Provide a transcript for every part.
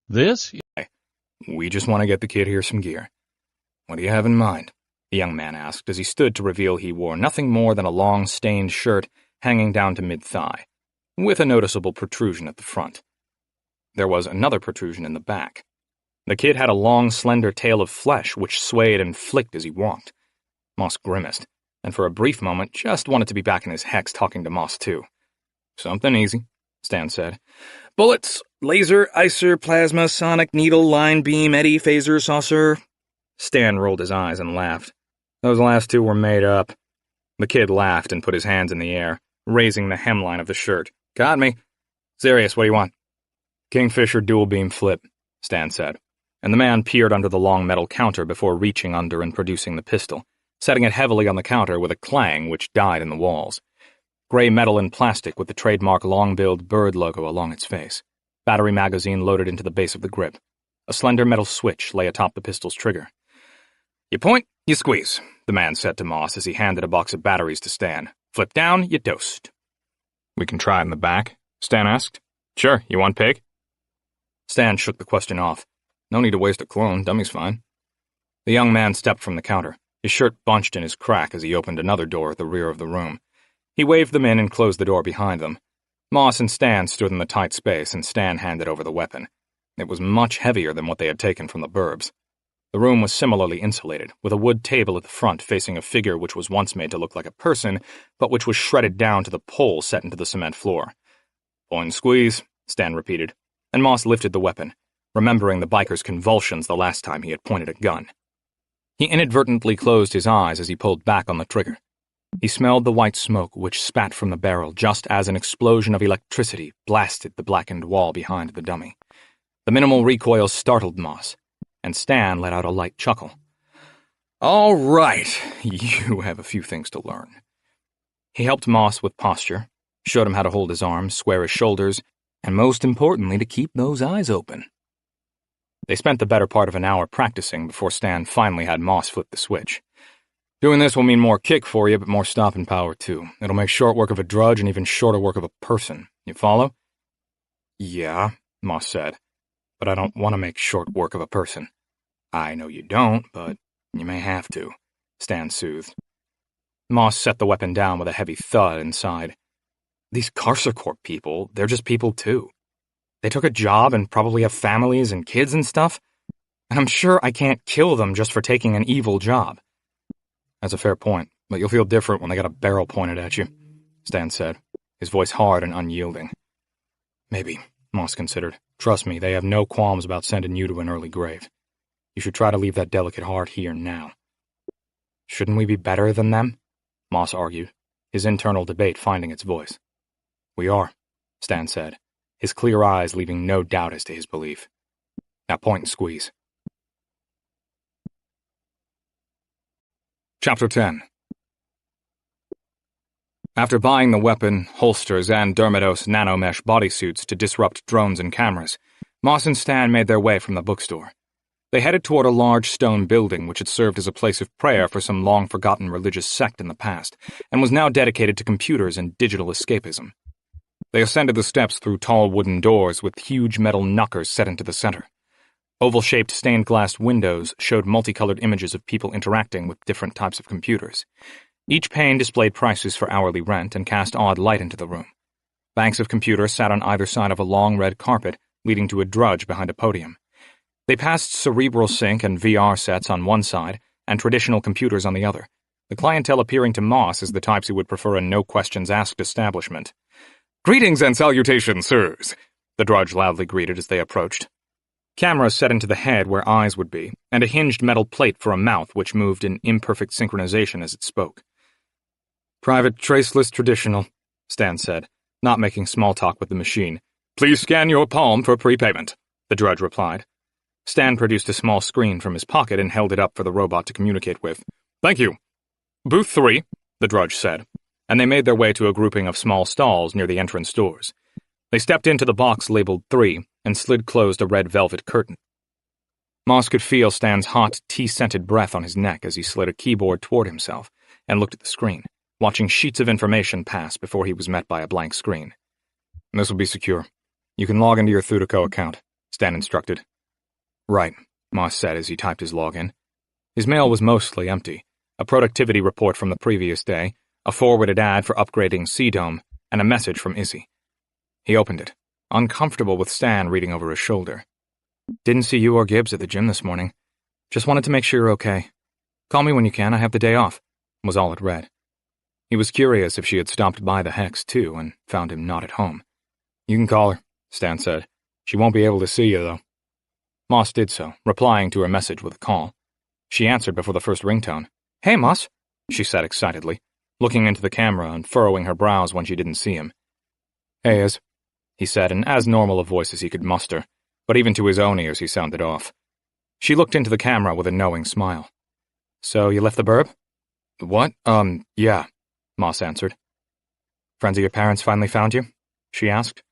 This? We just want to get the kid here some gear. What do you have in mind? The young man asked as he stood to reveal he wore nothing more than a long, stained shirt hanging down to mid-thigh, with a noticeable protrusion at the front. There was another protrusion in the back. The kid had a long, slender tail of flesh which swayed and flicked as he walked. Moss grimaced, and for a brief moment just wanted to be back in his hex talking to Moss too. Something easy, Stan said. Bullets, laser, icer, plasma, sonic, needle, line, beam, eddy, phaser, saucer. Stan rolled his eyes and laughed. Those last two were made up. The kid laughed and put his hands in the air, raising the hemline of the shirt. Got me. Serious, what do you want? Kingfisher dual beam flip, Stan said, and the man peered under the long metal counter before reaching under and producing the pistol, setting it heavily on the counter with a clang which died in the walls. Gray metal and plastic with the trademark long-billed bird logo along its face. Battery magazine loaded into the base of the grip. A slender metal switch lay atop the pistol's trigger. You point, you squeeze, the man said to Moss as he handed a box of batteries to Stan. Flip down, you dosed. We can try it in the back? Stan asked. Sure, you want pig? Stan shook the question off. No need to waste a clone, dummy's fine. The young man stepped from the counter, his shirt bunched in his crack as he opened another door at the rear of the room. He waved them in and closed the door behind them. Moss and Stan stood in the tight space, and Stan handed over the weapon. It was much heavier than what they had taken from the burbs. The room was similarly insulated, with a wood table at the front facing a figure which was once made to look like a person, but which was shredded down to the pole set into the cement floor. Point and squeeze, Stan repeated, and Moss lifted the weapon, remembering the biker's convulsions the last time he had pointed a gun. He inadvertently closed his eyes as he pulled back on the trigger. He smelled the white smoke which spat from the barrel just as an explosion of electricity blasted the blackened wall behind the dummy. The minimal recoil startled Moss, and Stan let out a light chuckle. All right, you have a few things to learn. He helped Moss with posture, showed him how to hold his arms, square his shoulders, and most importantly to keep those eyes open. They spent the better part of an hour practicing before Stan finally had Moss flip the switch. Doing this will mean more kick for you, but more stopping power, too. It'll make short work of a drudge and even shorter work of a person. You follow? Yeah, Moss said, but I don't want to make short work of a person. I know you don't, but you may have to, Stan soothed. Moss set the weapon down with a heavy thud and sighed. These Carcer Corp people, they're just people, too. They took a job and probably have families and kids and stuff, and I'm sure I can't kill them just for taking an evil job. That's a fair point, but you'll feel different when they got a barrel pointed at you, Stan said, his voice hard and unyielding. Maybe, Moss considered. Trust me, they have no qualms about sending you to an early grave. You should try to leave that delicate heart here now. Shouldn't we be better than them? Moss argued, his internal debate finding its voice. We are, Stan said, his clear eyes leaving no doubt as to his belief. Now point and squeeze. Chapter 10. After buying the weapon, holsters, and Dermatos nanomesh bodysuits to disrupt drones and cameras, Moss and Stan made their way from the bookstore. They headed toward a large stone building which had served as a place of prayer for some long-forgotten religious sect in the past, and was now dedicated to computers and digital escapism. They ascended the steps through tall wooden doors with huge metal knockers set into the center. Oval-shaped stained-glass windows showed multicolored images of people interacting with different types of computers. Each pane displayed prices for hourly rent and cast odd light into the room. Banks of computers sat on either side of a long red carpet, leading to a drudge behind a podium. They passed Cerebral Sync and VR sets on one side, and traditional computers on the other, the clientele appearing to Moss as the types who would prefer a no-questions-asked establishment. "Greetings and salutations, sirs," the drudge loudly greeted as they approached. Cameras set into the head where eyes would be, and a hinged metal plate for a mouth which moved in imperfect synchronization as it spoke. "Private Traceless Traditional," Stan said, not making small talk with the machine. "Please scan your palm for prepayment," the drudge replied. Stan produced a small screen from his pocket and held it up for the robot to communicate with. "Thank you." "Booth 3, the drudge said, and they made their way to a grouping of small stalls near the entrance doors. They stepped into the box labeled 3 and slid closed a red velvet curtain. Moss could feel Stan's hot, tea-scented breath on his neck as he slid a keyboard toward himself and looked at the screen, watching sheets of information pass before he was met by a blank screen. "This will be secure. You can log into your Thudico account," Stan instructed. Right, Moss said as he typed his login. His mail was mostly empty. A productivity report from the previous day, a forwarded ad for upgrading CDOME, and a message from Izzy. He opened it, uncomfortable with Stan reading over his shoulder. Didn't see you or Gibbs at the gym this morning. Just wanted to make sure you're okay. Call me when you can, I have the day off, was all it read. He was curious if she had stopped by the Hex, too, and found him not at home. You can call her, Stan said. She won't be able to see you, though. Moss did so, replying to her message with a call. She answered before the first ringtone. Hey, Moss, she said excitedly, looking into the camera and furrowing her brows when she didn't see him. Hey, Iz, he said in as normal a voice as he could muster, but even to his own ears he sounded off. She looked into the camera with a knowing smile. So you left the burb? What? Yeah, Moss answered. Friends of your parents finally found you? She asked.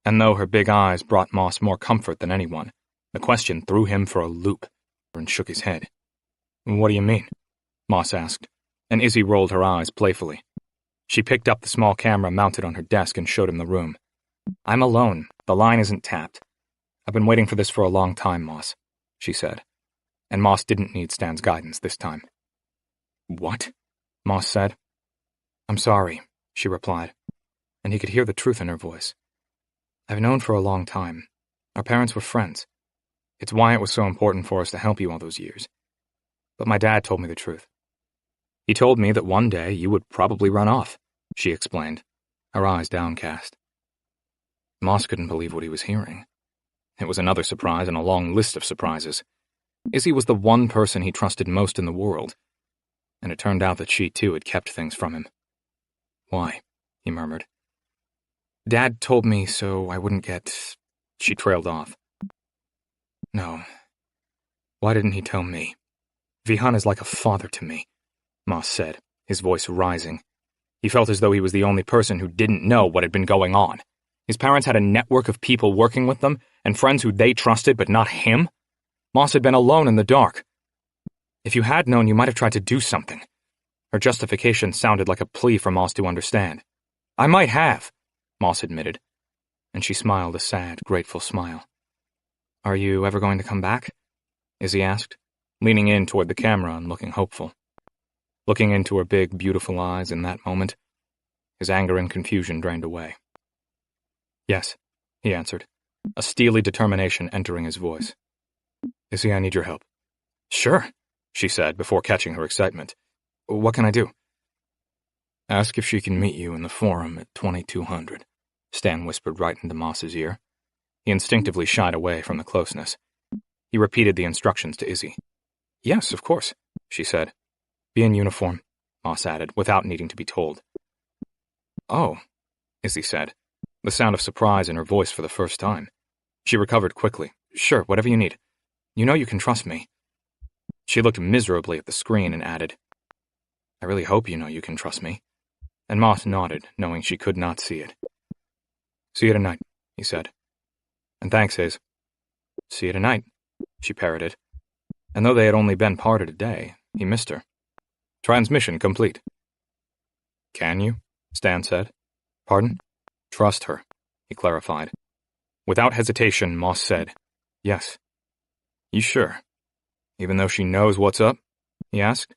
And though her big eyes brought Moss more comfort than anyone, the question threw him for a loop, and shook his head. What do you mean? Moss asked, and Izzy rolled her eyes playfully. She picked up the small camera mounted on her desk and showed him the room. I'm alone. The line isn't tapped. I've been waiting for this for a long time, Moss, she said. And Moss didn't need Stan's guidance this time. What? Moss said. I'm sorry, she replied, and he could hear the truth in her voice. I've known for a long time. Our parents were friends. It's why it was so important for us to help you all those years. But my dad told me the truth. He told me that one day you would probably run off, she explained, her eyes downcast. Moss couldn't believe what he was hearing. It was another surprise in a long list of surprises. Izzy was the one person he trusted most in the world, and it turned out that she too had kept things from him. Why? He murmured. Dad told me so I wouldn't get... She trailed off. No. Why didn't he tell me? Vihan is like a father to me, Moss said, his voice rising. He felt as though he was the only person who didn't know what had been going on. His parents had a network of people working with them, and friends who they trusted but not him. Moss had been alone in the dark. If you had known, you might have tried to do something. Her justification sounded like a plea for Moss to understand. I might have, Moss admitted, and she smiled a sad, grateful smile. Are you ever going to come back? Izzy asked, leaning in toward the camera and looking hopeful. Looking into her big, beautiful eyes in that moment, his anger and confusion drained away. Yes, he answered, a steely determination entering his voice. Izzy, I need your help. Sure, she said before catching her excitement. What can I do? Ask if she can meet you in the Forum at 2200, Stan whispered right into Moss's ear. He instinctively shied away from the closeness. He repeated the instructions to Izzy. Yes, of course, she said. Be in uniform, Moss added, without needing to be told. Oh, Izzy said, the sound of surprise in her voice for the first time. She recovered quickly. Sure, whatever you need. You know you can trust me. She looked miserably at the screen and added, I really hope you know you can trust me. And Moss nodded, knowing she could not see it. See you tonight, he said. And thanks, Iz. See you tonight, she parroted. And though they had only been parted a day, he missed her. Transmission complete. Can you? Stan said. Pardon? Trust her, he clarified. Without hesitation, Moss said, Yes. You sure? Even though she knows what's up? He asked.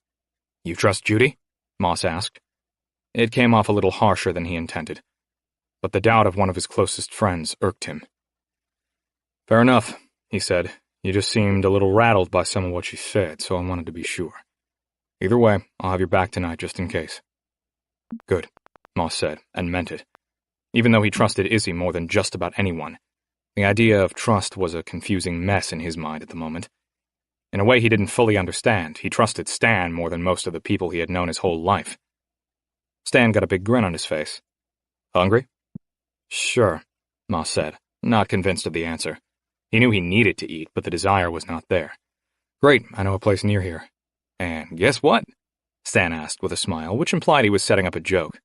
You trust Judy? Moss asked. It came off a little harsher than he intended, but the doubt of one of his closest friends irked him. Fair enough, he said. You just seemed a little rattled by some of what she said, so I wanted to be sure. Either way, I'll have your back tonight just in case. Good, Moss said, and meant it. Even though he trusted Izzy more than just about anyone, the idea of trust was a confusing mess in his mind at the moment. In a way he didn't fully understand, he trusted Stan more than most of the people he had known his whole life. Stan got a big grin on his face. Hungry? Sure, Moss said, not convinced of the answer. He knew he needed to eat, but the desire was not there. Great, I know a place near here. And guess what? Stan asked with a smile, which implied he was setting up a joke.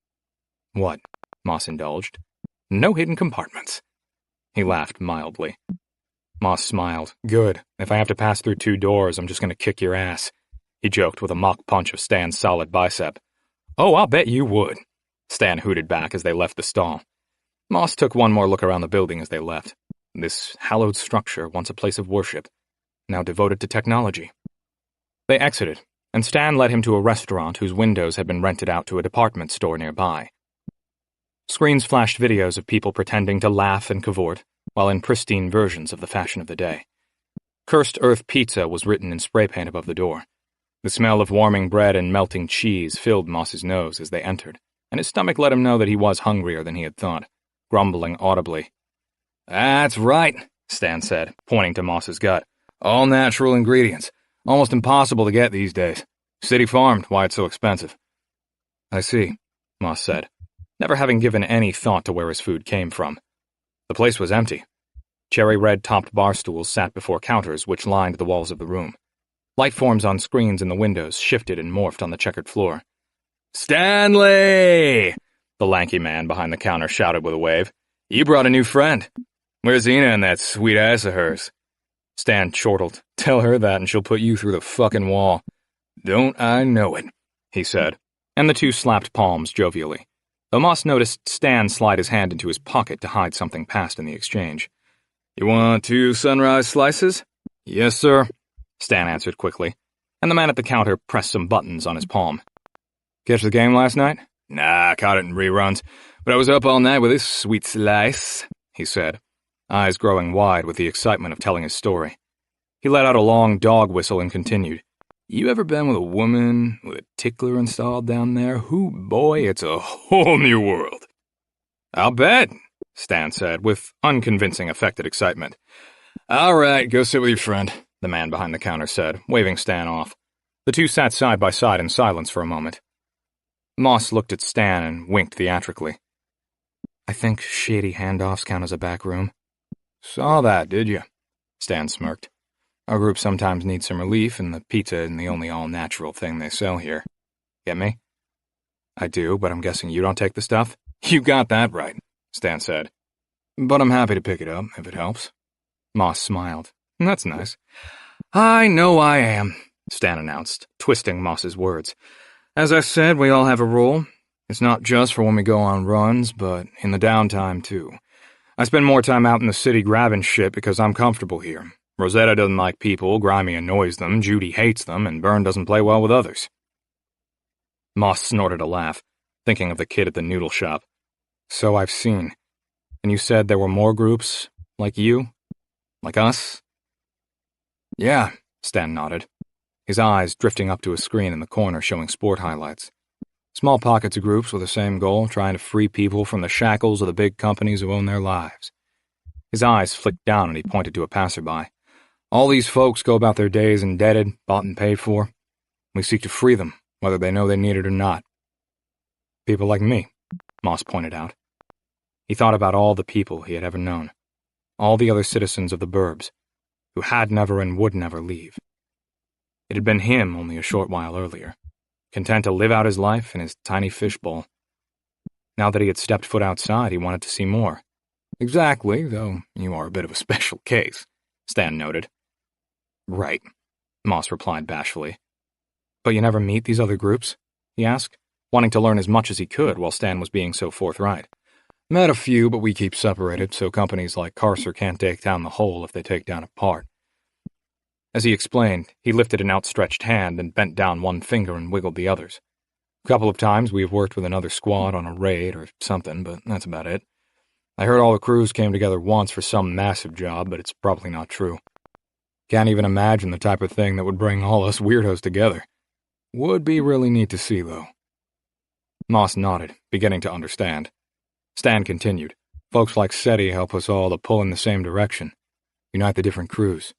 What? Moss indulged. No hidden compartments. He laughed mildly. Moss smiled. Good. If I have to pass through 2 doors, I'm just going to kick your ass. He joked with a mock punch of Stan's solid bicep. Oh, I'll bet you would. Stan hooted back as they left the stall. Moss took one more look around the building as they left. This hallowed structure, once a place of worship, now devoted to technology. They exited, and Stan led him to a restaurant whose windows had been rented out to a department store nearby. Screens flashed videos of people pretending to laugh and cavort, while in pristine versions of the fashion of the day. Cursed Earth Pizza was written in spray paint above the door. The smell of warming bread and melting cheese filled Moss's nose as they entered, and his stomach let him know that he was hungrier than he had thought, grumbling audibly. "That's right," Stan said, pointing to Moss's gut. "All natural ingredients. Almost impossible to get these days. City farmed, why it's so expensive." "I see," Moss said, never having given any thought to where his food came from. The place was empty. Cherry-red-topped bar stools sat before counters which lined the walls of the room. Light forms on screens in the windows shifted and morphed on the checkered floor. "Stanley!" the lanky man behind the counter shouted with a wave. "You brought a new friend. Where's Ina and that sweet ass of hers?" Stan chortled. "Tell her that and she'll put you through the fucking wall." "Don't I know it," he said, and the two slapped palms jovially, though Moss noticed Stan slide his hand into his pocket to hide something passed in the exchange. "You want 2 sunrise slices?" "Yes, sir," Stan answered quickly, and the man at the counter pressed some buttons on his palm. "Catch the game last night?" "Nah, caught it in reruns, but I was up all night with this sweet slice," he said, eyes growing wide with the excitement of telling his story. He let out a long dog whistle and continued. "You ever been with a woman with a tickler installed down there? Boy, it's a whole new world." "I'll bet," Stan said, with unconvincing affected excitement. "All right, go sit with your friend," the man behind the counter said, waving Stan off. The two sat side by side in silence for a moment. Moss looked at Stan and winked theatrically. "I think shady handoffs count as a back room." "Saw that, did you?" Stan smirked. "Our group sometimes needs some relief, and the pizza isn't the only all-natural thing they sell here. Get me?" "I do, but I'm guessing you don't take the stuff?" "You got that right," Stan said. "But I'm happy to pick it up, if it helps." Moss smiled. "That's nice." "I know I am," Stan announced, twisting Moss's words. "As I said, we all have a role. It's not just for when we go on runs, but in the downtime, too. I spend more time out in the city grabbing shit because I'm comfortable here. Rosetta doesn't like people, Grimy annoys them, Judy hates them, and Byrne doesn't play well with others." Moss snorted a laugh, thinking of the kid at the noodle shop. "So I've seen. And you said there were more groups, like you? Like us?" "Yeah," Stan nodded, his eyes drifting up to a screen in the corner showing sport highlights. "Small pockets of groups with the same goal, trying to free people from the shackles of the big companies who own their lives." His eyes flicked down and he pointed to a passerby. "All these folks go about their days indebted, bought and paid for. We seek to free them, whether they know they need it or not." "People like me," Moss pointed out. He thought about all the people he had ever known, all the other citizens of the burbs, who had never and would never leave. It had been him only a short while earlier, content to live out his life in his tiny fishbowl. Now that he had stepped foot outside, he wanted to see more. "Exactly, though you are a bit of a special case," Stan noted. "Right," Moss replied bashfully. "But you never meet these other groups?" he asked, wanting to learn as much as he could while Stan was being so forthright. "Met a few, but we keep separated, so companies like Carcer can't take down the whole if they take down a part." As he explained, he lifted an outstretched hand and bent down one finger and wiggled the others. "A couple of times we have worked with another squad on a raid or something, but that's about it. I heard all the crews came together once for some massive job, but it's probably not true. Can't even imagine the type of thing that would bring all us weirdos together. Would be really neat to see, though." Moss nodded, beginning to understand. Stan continued. "Folks like SETI help us all to pull in the same direction. Unite the different crews."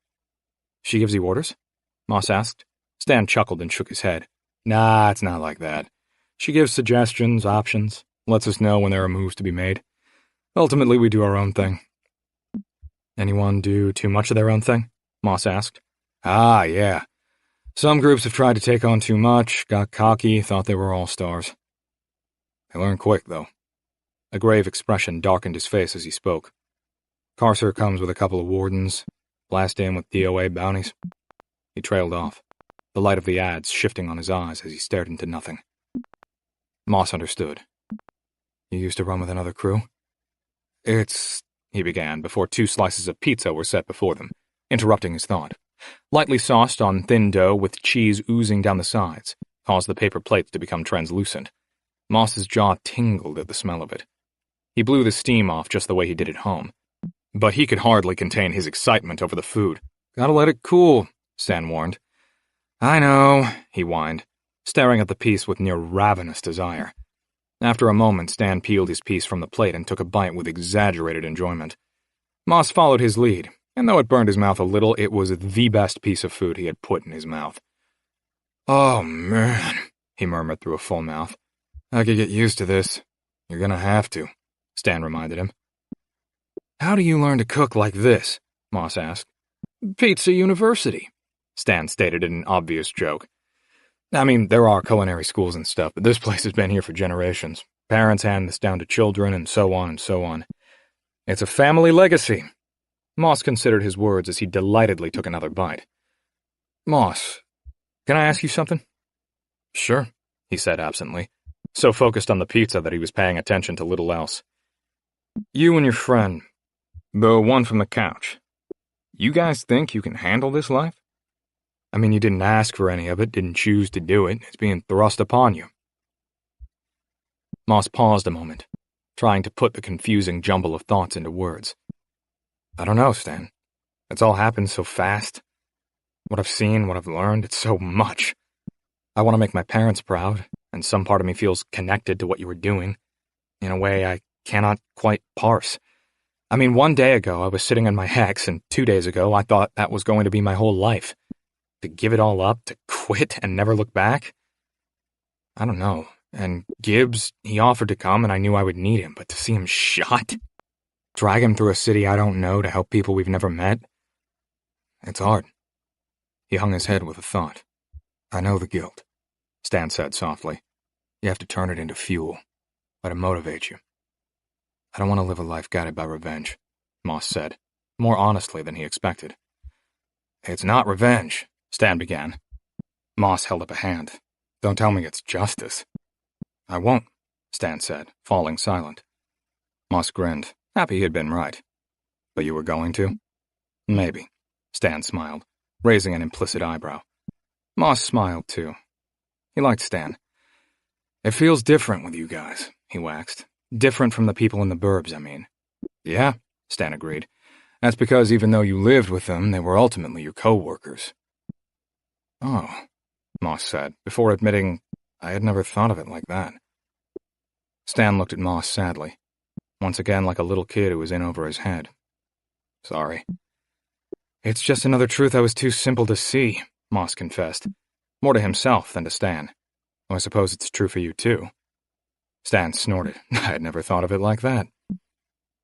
"She gives you orders?" Moss asked. Stan chuckled and shook his head. "Nah, it's not like that. She gives suggestions, options, lets us know when there are moves to be made. Ultimately, we do our own thing." "Anyone do too much of their own thing?" Moss asked. "Ah, yeah. Some groups have tried to take on too much, got cocky, thought they were all-stars. They learn quick, though." A grave expression darkened his face as he spoke. "Carcer comes with a couple of wardens, blast in with DOA bounties." He trailed off, the light of the ads shifting on his eyes as he stared into nothing. Moss understood. "You used to run with another crew?" "It's he began before 2 slices of pizza were set before them, interrupting his thought. Lightly sauced on thin dough with cheese oozing down the sides, caused the paper plates to become translucent. Moss's jaw tingled at the smell of it. He blew the steam off just the way he did at home. But he could hardly contain his excitement over the food. "Gotta let it cool," Stan warned. "I know," he whined, staring at the piece with near ravenous desire. After a moment, Stan peeled his piece from the plate and took a bite with exaggerated enjoyment. Moss followed his lead, and though it burned his mouth a little, it was the best piece of food he had put in his mouth. "Oh, man," he murmured through a full mouth. "I could get used to this." "You're gonna have to," Stan reminded him. "How do you learn to cook like this?" Moss asked. "Pizza University," Stan stated in an obvious joke. "I mean, there are culinary schools and stuff, but this place has been here for generations. Parents hand this down to children, and so on and so on. It's a family legacy." Moss considered his words as he delightedly took another bite. "Moss, can I ask you something?" "Sure," he said absently, so focused on the pizza that he was paying attention to little else. "You and your friend, the one from the couch, you guys think you can handle this life? I mean, you didn't ask for any of it, didn't choose to do it. It's being thrust upon you." Moss paused a moment, trying to put the confusing jumble of thoughts into words. "I don't know, Stan. It's all happened so fast. What I've seen, what I've learned, it's so much. I want to make my parents proud, and some part of me feels connected to what you were doing, in a way I cannot quite parse. I mean, 1 day ago I was sitting in my hex, and 2 days ago I thought that was going to be my whole life. To give it all up, to quit and never look back? I don't know. And Gibbs, he offered to come and I knew I would need him, but to see him shot? Drag him through a city I don't know to help people we've never met? It's hard." He hung his head with a thought. "I know the guilt," Stan said softly. "You have to turn it into fuel. Let it motivate you." "I don't want to live a life guided by revenge," Moss said, more honestly than he expected. "It's not revenge," Stan began. Moss held up a hand. "Don't tell me it's justice." "I won't," Stan said, falling silent. Moss grinned, happy he had been right. "But you were going to?" "Maybe," Stan smiled, raising an implicit eyebrow. Moss smiled, too. He liked Stan. "It feels different with you guys," he waxed. "Different from the people in the burbs, I mean." "Yeah," Stan agreed. "That's because even though you lived with them, they were ultimately your co-workers." "Oh," Moss said, before admitting I had never thought of it like that. Stan looked at Moss sadly, once again like a little kid who was in over his head. "Sorry." "It's just another truth I was too simple to see," Moss confessed, more to himself than to Stan. "I suppose it's true for you, too." Stan snorted. "I had never thought of it like that."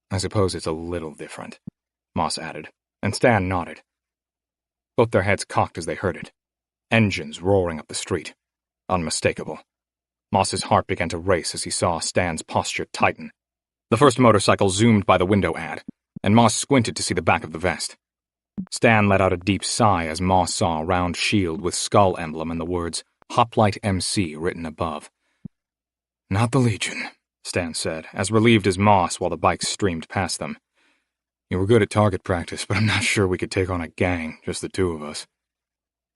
"I suppose it's a little different," Moss added, and Stan nodded. Both their heads cocked as they heard it. Engines roaring up the street. Unmistakable. Moss's heart began to race as he saw Stan's posture tighten. The first motorcycle zoomed by the window ad, and Moss squinted to see the back of the vest. Stan let out a deep sigh as Moss saw a round shield with skull emblem and the words Hoplite MC written above. "Not the Legion," Stan said, as relieved as Moss while the bikes streamed past them. "You were good at target practice, but I'm not sure we could take on a gang, just the two of us."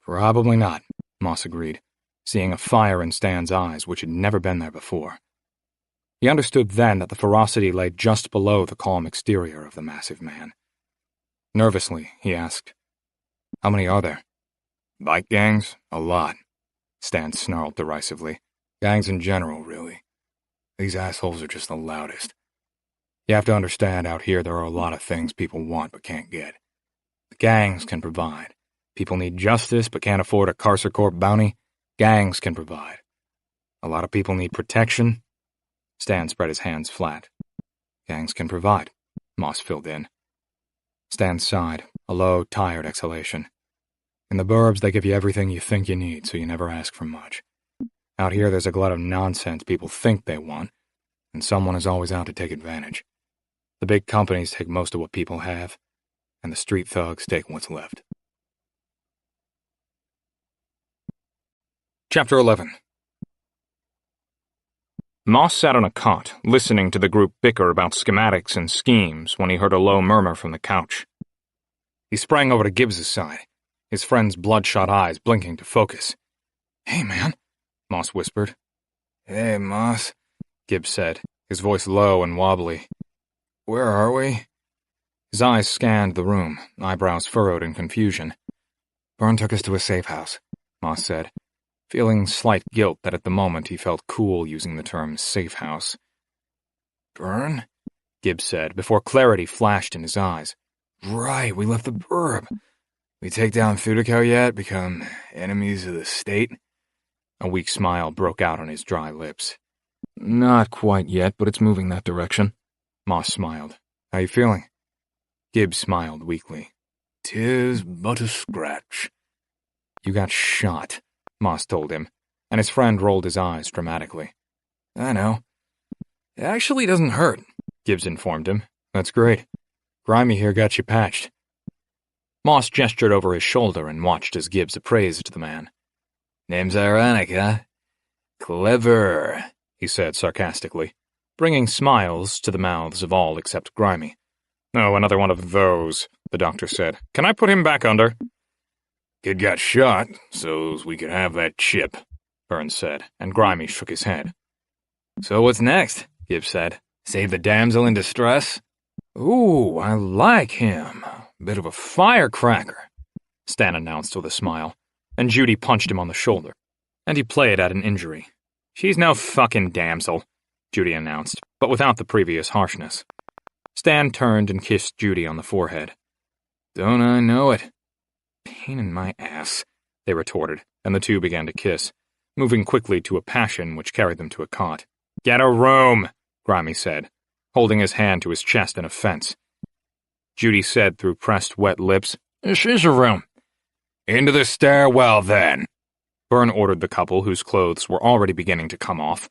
"Probably not," Moss agreed, seeing a fire in Stan's eyes which had never been there before. He understood then that the ferocity lay just below the calm exterior of the massive man. Nervously, he asked, "How many are there?" "Bike gangs? A lot," Stan snarled derisively. "Gangs in general, really. These assholes are just the loudest. You have to understand, out here there are a lot of things people want but can't get. The gangs can provide. People need justice but can't afford a Carcer Corp bounty. Gangs can provide. A lot of people need protection." Stan spread his hands flat. "Gangs can provide," Moss filled in. Stan sighed, a low, tired exhalation. "In the burbs, they give you everything you think you need, so you never ask for much. Out here, there's a glut of nonsense people think they want, and someone is always out to take advantage. The big companies take most of what people have, and the street thugs take what's left." Chapter 11. Moss sat on a cot, listening to the group bicker about schematics and schemes when he heard a low murmur from the couch. He sprang over to Gibbs's side, his friend's bloodshot eyes blinking to focus. "Hey, man," Moss whispered. "Hey, Moss," Gibbs said, his voice low and wobbly. "Where are we?" His eyes scanned the room, eyebrows furrowed in confusion. "Byrne took us to a safe house," Moss said, feeling slight guilt that at the moment he felt cool using the term safe house. "Byrne?" Gibbs said, before clarity flashed in his eyes. "Right, we left the burb. We take down Thudiko yet? Become enemies of the state?" A weak smile broke out on his dry lips. "Not quite yet, but it's moving that direction." Moss smiled. "How you feeling?" Gibbs smiled weakly. "'Tis but a scratch." "You got shot," Moss told him, and his friend rolled his eyes dramatically. "I know. It actually doesn't hurt," Gibbs informed him. "That's great. Grimy here got you patched." Moss gestured over his shoulder and watched as Gibbs appraised the man. "Name's ironic, huh? Clever," he said sarcastically, bringing smiles to the mouths of all except Grimy. "Oh, another one of those," the doctor said. "Can I put him back under?" "Kid got shot, so's we could have that chip," Burns said, and Grimy shook his head. "So what's next?" Gibbs said. "Save the damsel in distress?" "Ooh, I like him. Bit of a firecracker," Stan announced with a smile, and Judy punched him on the shoulder. And he played at an injury. "She's no fucking damsel," Judy announced, but without the previous harshness. Stan turned and kissed Judy on the forehead. "Don't I know it?" "Pain in my ass," they retorted, and the two began to kiss, moving quickly to a passion which carried them to a cot. "Get a room," Grimy said, holding his hand to his chest in offense. Judy said through pressed wet lips, "This is a room." "Into the stairwell, then," Byrne ordered the couple whose clothes were already beginning to come off.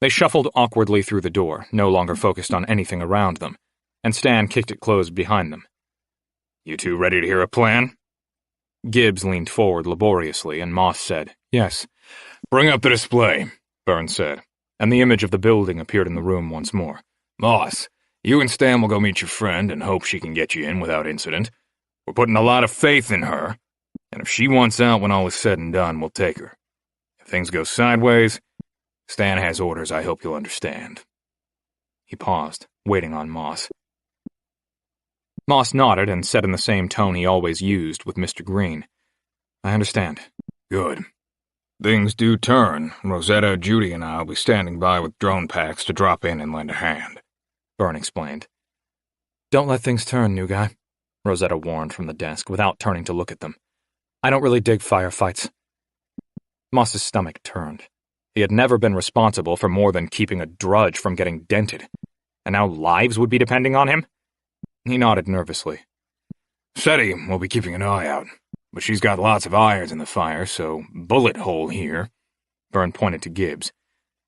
They shuffled awkwardly through the door, no longer focused on anything around them, and Stan kicked it closed behind them. "You two ready to hear a plan?" Gibbs leaned forward laboriously, and Moss said, "Yes." "Bring up the display," Burns said, and the image of the building appeared in the room once more. "Moss, you and Stan will go meet your friend and hope she can get you in without incident. We're putting a lot of faith in her, and if she wants out when all is said and done, we'll take her. If things go sideways, Stan has orders I hope you'll understand." He paused, waiting on Moss. Moss nodded and said in the same tone he always used with Mr. Green, "I understand." "Good. Things do turn. Rosetta, Judy, and I'll be standing by with drone packs to drop in and lend a hand," Byrne explained. "Don't let things turn, new guy," Rosetta warned from the desk without turning to look at them. "I don't really dig firefights." Moss's stomach turned. He had never been responsible for more than keeping a drudge from getting dented, and now lives would be depending on him? He nodded nervously. "SETI will be keeping an eye out, but she's got lots of irons in the fire, so bullet hole here." Byrne pointed to Gibbs.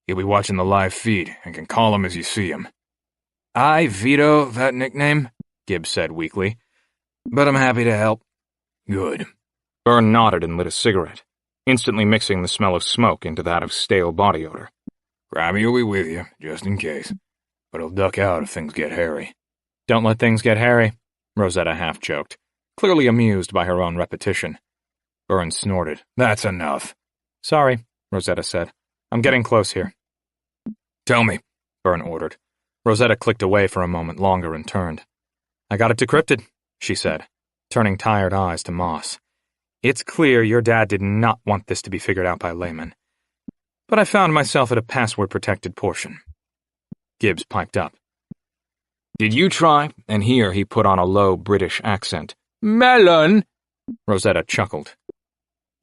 "You'll be watching the live feed and can call him as you see him." "I veto that nickname," Gibbs said weakly, "but I'm happy to help." "Good." Byrne nodded and lit a cigarette, instantly mixing the smell of smoke into that of stale body odor. "Grimy will be with you, just in case, but he'll duck out if things get hairy." "Don't let things get hairy," Rosetta half-joked, clearly amused by her own repetition. Byrne snorted. "That's enough." "Sorry," Rosetta said. "I'm getting close here." "Tell me," Byrne ordered. Rosetta clicked away for a moment longer and turned. "I got it decrypted," she said, turning tired eyes to Moss. "It's clear your dad did not want this to be figured out by laymen. But I found myself at a password-protected portion." Gibbs piped up. "Did you try?" And here he put on a low British accent. "Melon!" Rosetta chuckled.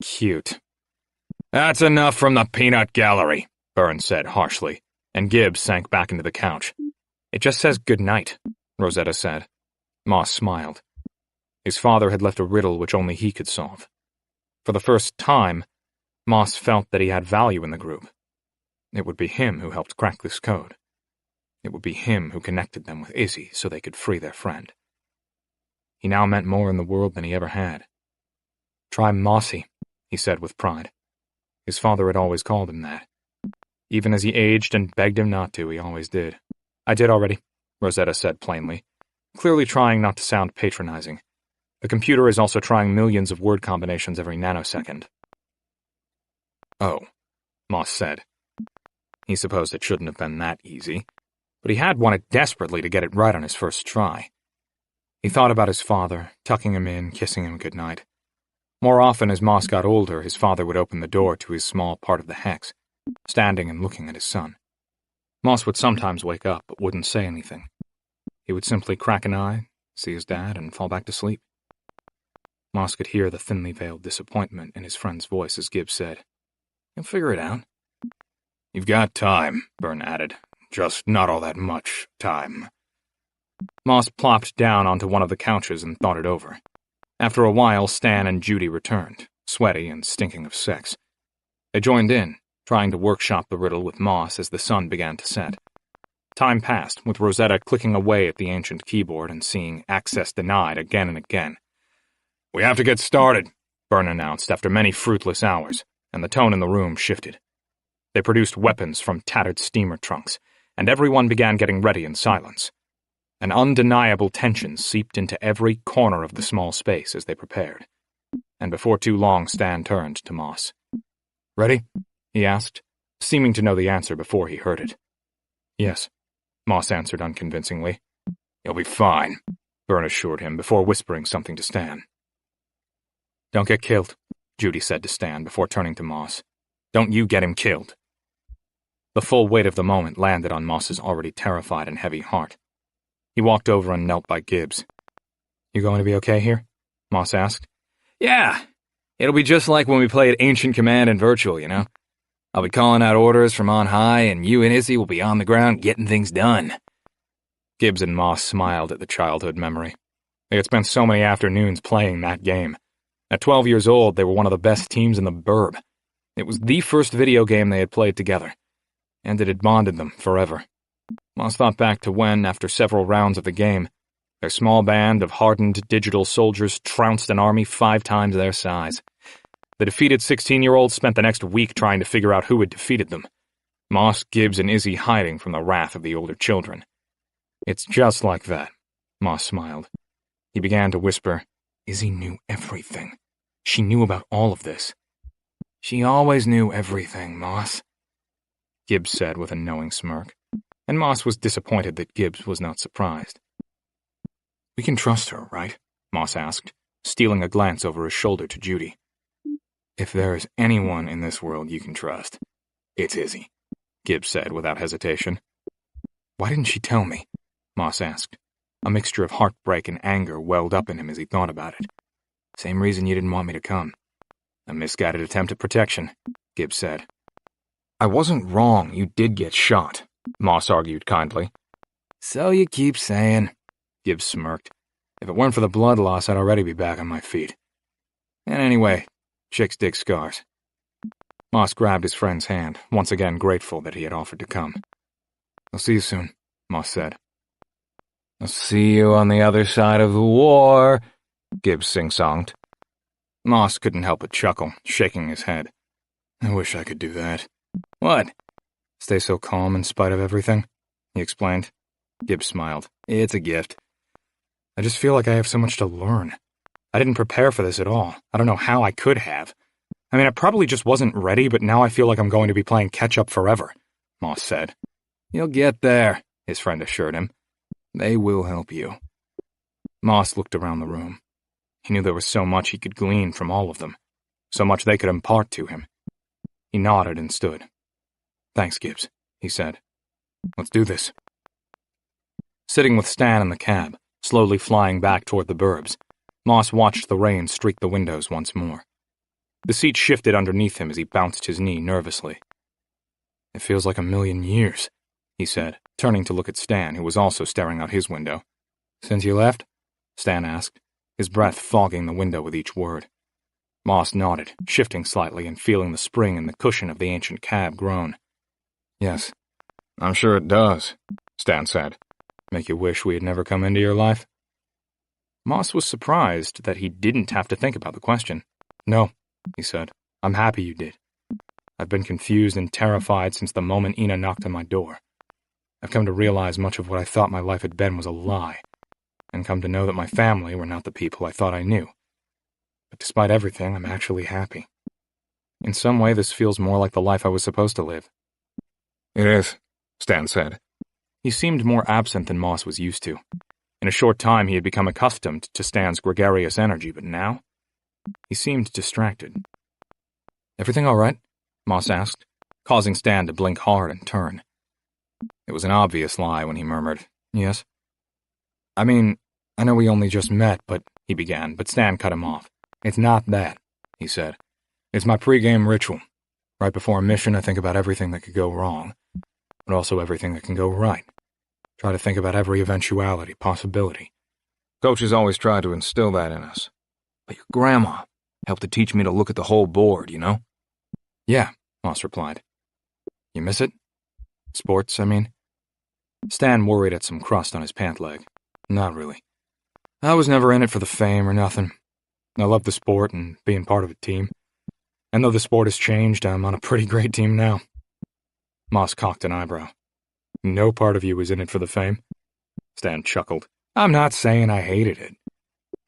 "Cute." "That's enough from the peanut gallery," Burns said harshly, and Gibbs sank back into the couch. "It just says good night," Rosetta said. Moss smiled. His father had left a riddle which only he could solve. For the first time, Moss felt that he had value in the group. It would be him who helped crack this code. It would be him who connected them with Izzy so they could free their friend. He now meant more in the world than he ever had. "Try Mossy," he said with pride. His father had always called him that. Even as he aged and begged him not to, he always did. I did already, Rosetta said plainly, clearly trying not to sound patronizing. The computer is also trying millions of word combinations every nanosecond. Oh, Moss said. He supposed it shouldn't have been that easy, but he had wanted desperately to get it right on his first try. He thought about his father, tucking him in, kissing him goodnight. More often as Moss got older, his father would open the door to his small part of the hex, standing and looking at his son. Moss would sometimes wake up but wouldn't say anything. He would simply crack an eye, see his dad, and fall back to sleep. Moss could hear the thinly veiled disappointment in his friend's voice as Gibbs said, "You'll figure it out." "You've got time," Byrne added. "Just not all that much time." Moss plopped down onto one of the couches and thought it over. After a while, Stan and Judy returned, sweaty and stinking of sex. They joined in, trying to workshop the riddle with Moss as the sun began to set. Time passed, with Rosetta clicking away at the ancient keyboard and seeing access denied again and again. "We have to get started," Byrne announced after many fruitless hours, and the tone in the room shifted. They produced weapons from tattered steamer trunks, and everyone began getting ready in silence. An undeniable tension seeped into every corner of the small space as they prepared. And before too long, Stan turned to Moss. "Ready?" he asked, seeming to know the answer before he heard it. "Yes," Moss answered unconvincingly. "You'll be fine," Byrne assured him before whispering something to Stan. "Don't get killed," Judy said to Stan before turning to Moss. "Don't you get him killed." The full weight of the moment landed on Moss's already terrified and heavy heart. He walked over and knelt by Gibbs. "You going to be okay here?" Moss asked. "Yeah. It'll be just like when we played Ancient Command in Virtual, you know? I'll be calling out orders from on high, and you and Izzy will be on the ground getting things done." Gibbs and Moss smiled at the childhood memory. They had spent so many afternoons playing that game. At 12 years old, they were one of the best teams in the burb. It was the first video game they had played together, and it had bonded them forever. Moss thought back to when, after several rounds of the game, their small band of hardened digital soldiers trounced an army 5 times their size. The defeated 16-year-olds spent the next week trying to figure out who had defeated them. Moss, Gibbs, and Izzy hiding from the wrath of the older children. "It's just like that," Moss smiled. He began to whisper, "Izzy knew everything. She knew about all of this." "She always knew everything, Moss," Gibbs said with a knowing smirk, and Moss was disappointed that Gibbs was not surprised. "We can trust her, right?" Moss asked, stealing a glance over his shoulder to Judy. "If there is anyone in this world you can trust, it's Izzy," Gibbs said without hesitation. "Why didn't she tell me?" Moss asked. A mixture of heartbreak and anger welled up in him as he thought about it. "Same reason you didn't want me to come." "A misguided attempt at protection," Gibbs said. "I wasn't wrong, you did get shot," Moss argued kindly. "So you keep saying," Gibbs smirked. "If it weren't for the blood loss, I'd already be back on my feet. And anyway, chicks dig scars." Moss grabbed his friend's hand, once again grateful that he had offered to come. "I'll see you soon," Moss said. "I'll see you on the other side of the war," Gibbs sing-songed. Moss couldn't help but chuckle, shaking his head. "I wish I could do that." "What?" "Stay so calm in spite of everything," he explained. Gibbs smiled. "It's a gift. I just feel like I have so much to learn. I didn't prepare for this at all. I don't know how I could have. I mean, I probably just wasn't ready, but now I feel like I'm going to be playing catch-up forever," Moss said. "You'll get there," his friend assured him. "They will help you." Moss looked around the room. He knew there was so much he could glean from all of them, so much they could impart to him. He nodded and stood. "Thanks, Gibbs," he said. "Let's do this." Sitting with Stan in the cab, slowly flying back toward the burbs, Moss watched the rain streak the windows once more. The seat shifted underneath him as he bounced his knee nervously. "It feels like a million years," he said, turning to look at Stan, who was also staring out his window. "Since you left?" Stan asked, his breath fogging the window with each word. Moss nodded, shifting slightly and feeling the spring in the cushion of the ancient cab groan. "Yes, I'm sure it does," Stan said. "Make you wish we had never come into your life?" Moss was surprised that he didn't have to think about the question. "No," he said. "I'm happy you did. I've been confused and terrified since the moment Ina knocked on my door. I've come to realize much of what I thought my life had been was a lie, and come to know that my family were not the people I thought I knew. But despite everything, I'm actually happy. In some way, this feels more like the life I was supposed to live. It is, Stan said. He seemed more absent than Moss was used to. In a short time, he had become accustomed to Stan's gregarious energy, but now he seemed distracted. Everything all right? Moss asked, causing Stan to blink hard and turn. It was an obvious lie when he murmured, "Yes." "I mean, I know we only just met, but," he began, but Stan cut him off. "It's not that," he said. "It's my pre-game ritual. Right before a mission, I think about everything that could go wrong, but also everything that can go right. Try to think about every eventuality, possibility. Coach has always tried to instill that in us. But your grandma helped to teach me to look at the whole board, you know?" "Yeah," Moss replied. "You miss it? Sports, I mean?" Stan worried at some crust on his pant leg. "Not really. I was never in it for the fame or nothing. I love the sport and being part of a team. And though the sport has changed, I'm on a pretty great team now." Moss cocked an eyebrow. "No part of you was in it for the fame?" Stan chuckled. "I'm not saying I hated it."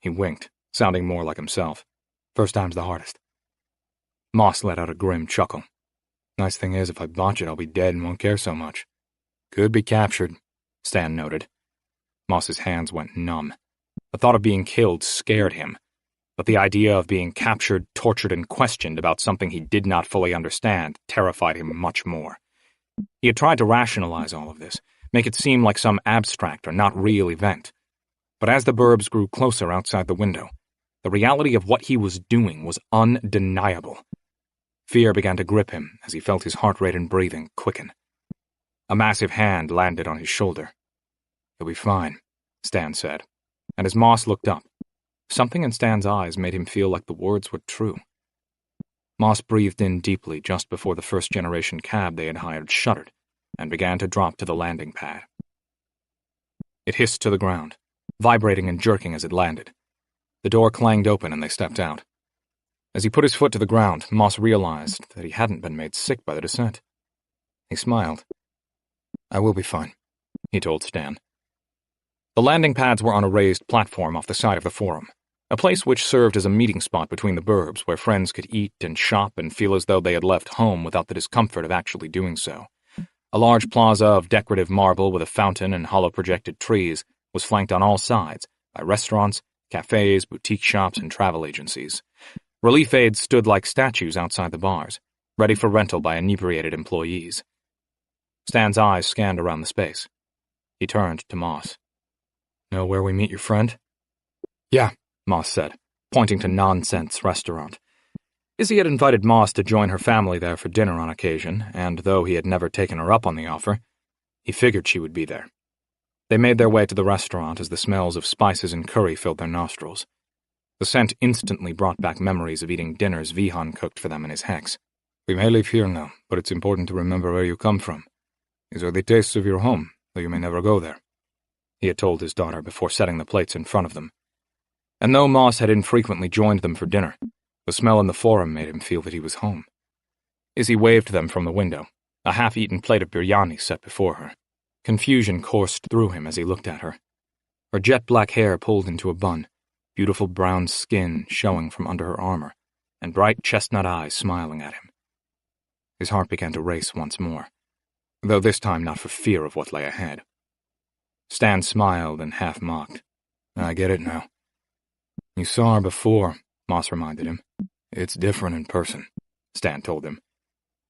He winked, sounding more like himself. "First time's the hardest." Moss let out a grim chuckle. "Nice thing is, if I botch it, I'll be dead and won't care so much." "Could be captured," Stan noted. Moss's hands went numb. The thought of being killed scared him, but the idea of being captured, tortured, and questioned about something he did not fully understand terrified him much more. He had tried to rationalize all of this, make it seem like some abstract or not real event. But as the burbs grew closer outside the window, the reality of what he was doing was undeniable. Fear began to grip him as he felt his heart rate and breathing quicken. A massive hand landed on his shoulder. "You'll be fine," Stan said, and as Moss looked up, something in Stan's eyes made him feel like the words were true. Moss breathed in deeply just before the first-generation cab they had hired shuddered and began to drop to the landing pad. It hissed to the ground, vibrating and jerking as it landed. The door clanged open and they stepped out. As he put his foot to the ground, Moss realized that he hadn't been made sick by the descent. He smiled. "I will be fine," he told Stan. The landing pads were on a raised platform off the side of the forum, a place which served as a meeting spot between the burbs where friends could eat and shop and feel as though they had left home without the discomfort of actually doing so. A large plaza of decorative marble with a fountain and hollow projected trees was flanked on all sides by restaurants, cafes, boutique shops, and travel agencies. Relief aids stood like statues outside the bars, ready for rental by inebriated employees. Stan's eyes scanned around the space. He turned to Moss. "Know where we meet your friend?" "Yeah," Moss said, pointing to Nonsense Restaurant. Izzy had invited Moss to join her family there for dinner on occasion, and though he had never taken her up on the offer, he figured she would be there. They made their way to the restaurant as the smells of spices and curry filled their nostrils. The scent instantly brought back memories of eating dinners Vihan cooked for them in his hex. "We may leave here now, but it's important to remember where you come from. These are the tastes of your home, though you may never go there," he had told his daughter before setting the plates in front of them. And though Moss had infrequently joined them for dinner, the smell in the forum made him feel that he was home. Izzy waved them from the window, a half-eaten plate of biryani set before her. Confusion coursed through him as he looked at her. Her jet-black hair pulled into a bun, beautiful brown skin showing from under her armor, and bright chestnut eyes smiling at him. His heart began to race once more, though this time not for fear of what lay ahead. Stan smiled and half-mocked. "I get it now." "You saw her before," Moss reminded him. "It's different in person," Stan told him.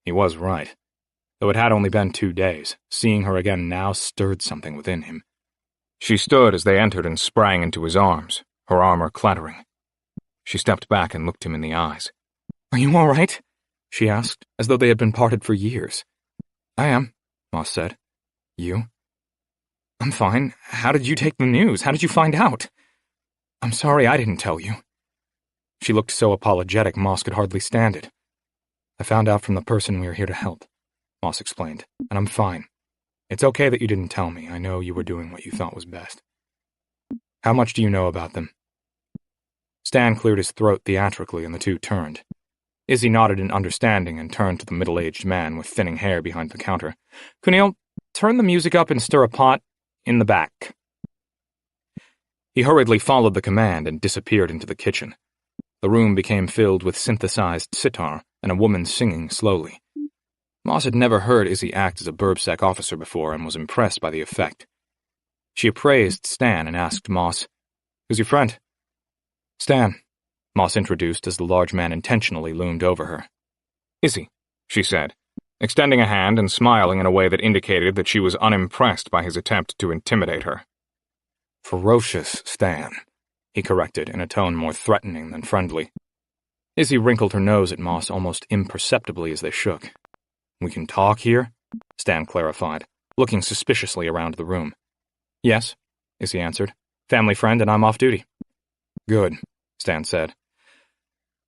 He was right. Though it had only been 2 days, seeing her again now stirred something within him. She stood as they entered and sprang into his arms, her armor clattering. She stepped back and looked him in the eyes. "Are you all right?" she asked, as though they had been parted for years. "I am," Moss said. "You?" "I'm fine. How did you take the news? How did you find out?" "I'm sorry I didn't tell you." She looked so apologetic Moss could hardly stand it. "I found out from the person we are here to help," Moss explained, "and I'm fine. It's okay that you didn't tell me. I know you were doing what you thought was best." "How much do you know about them?" Stan cleared his throat theatrically and the two turned. Izzy nodded in understanding and turned to the middle-aged man with thinning hair behind the counter. Kunil, turn the music up and stir a pot in the back. He hurriedly followed the command and disappeared into the kitchen. The room became filled with synthesized sitar and a woman singing slowly. Moss had never heard Izzy act as a BurbSec officer before and was impressed by the effect. She appraised Stan and asked Moss, "Who's your friend?" "Stan," Moss introduced as the large man intentionally loomed over her. "Izzy," she said, extending a hand and smiling in a way that indicated that she was unimpressed by his attempt to intimidate her. "Ferocious Stan," he corrected in a tone more threatening than friendly. Izzy wrinkled her nose at Moss almost imperceptibly as they shook. "We can talk here?" Stan clarified, looking suspiciously around the room. "Yes," Izzy answered. "Family friend and I'm off duty." "Good," Stan said.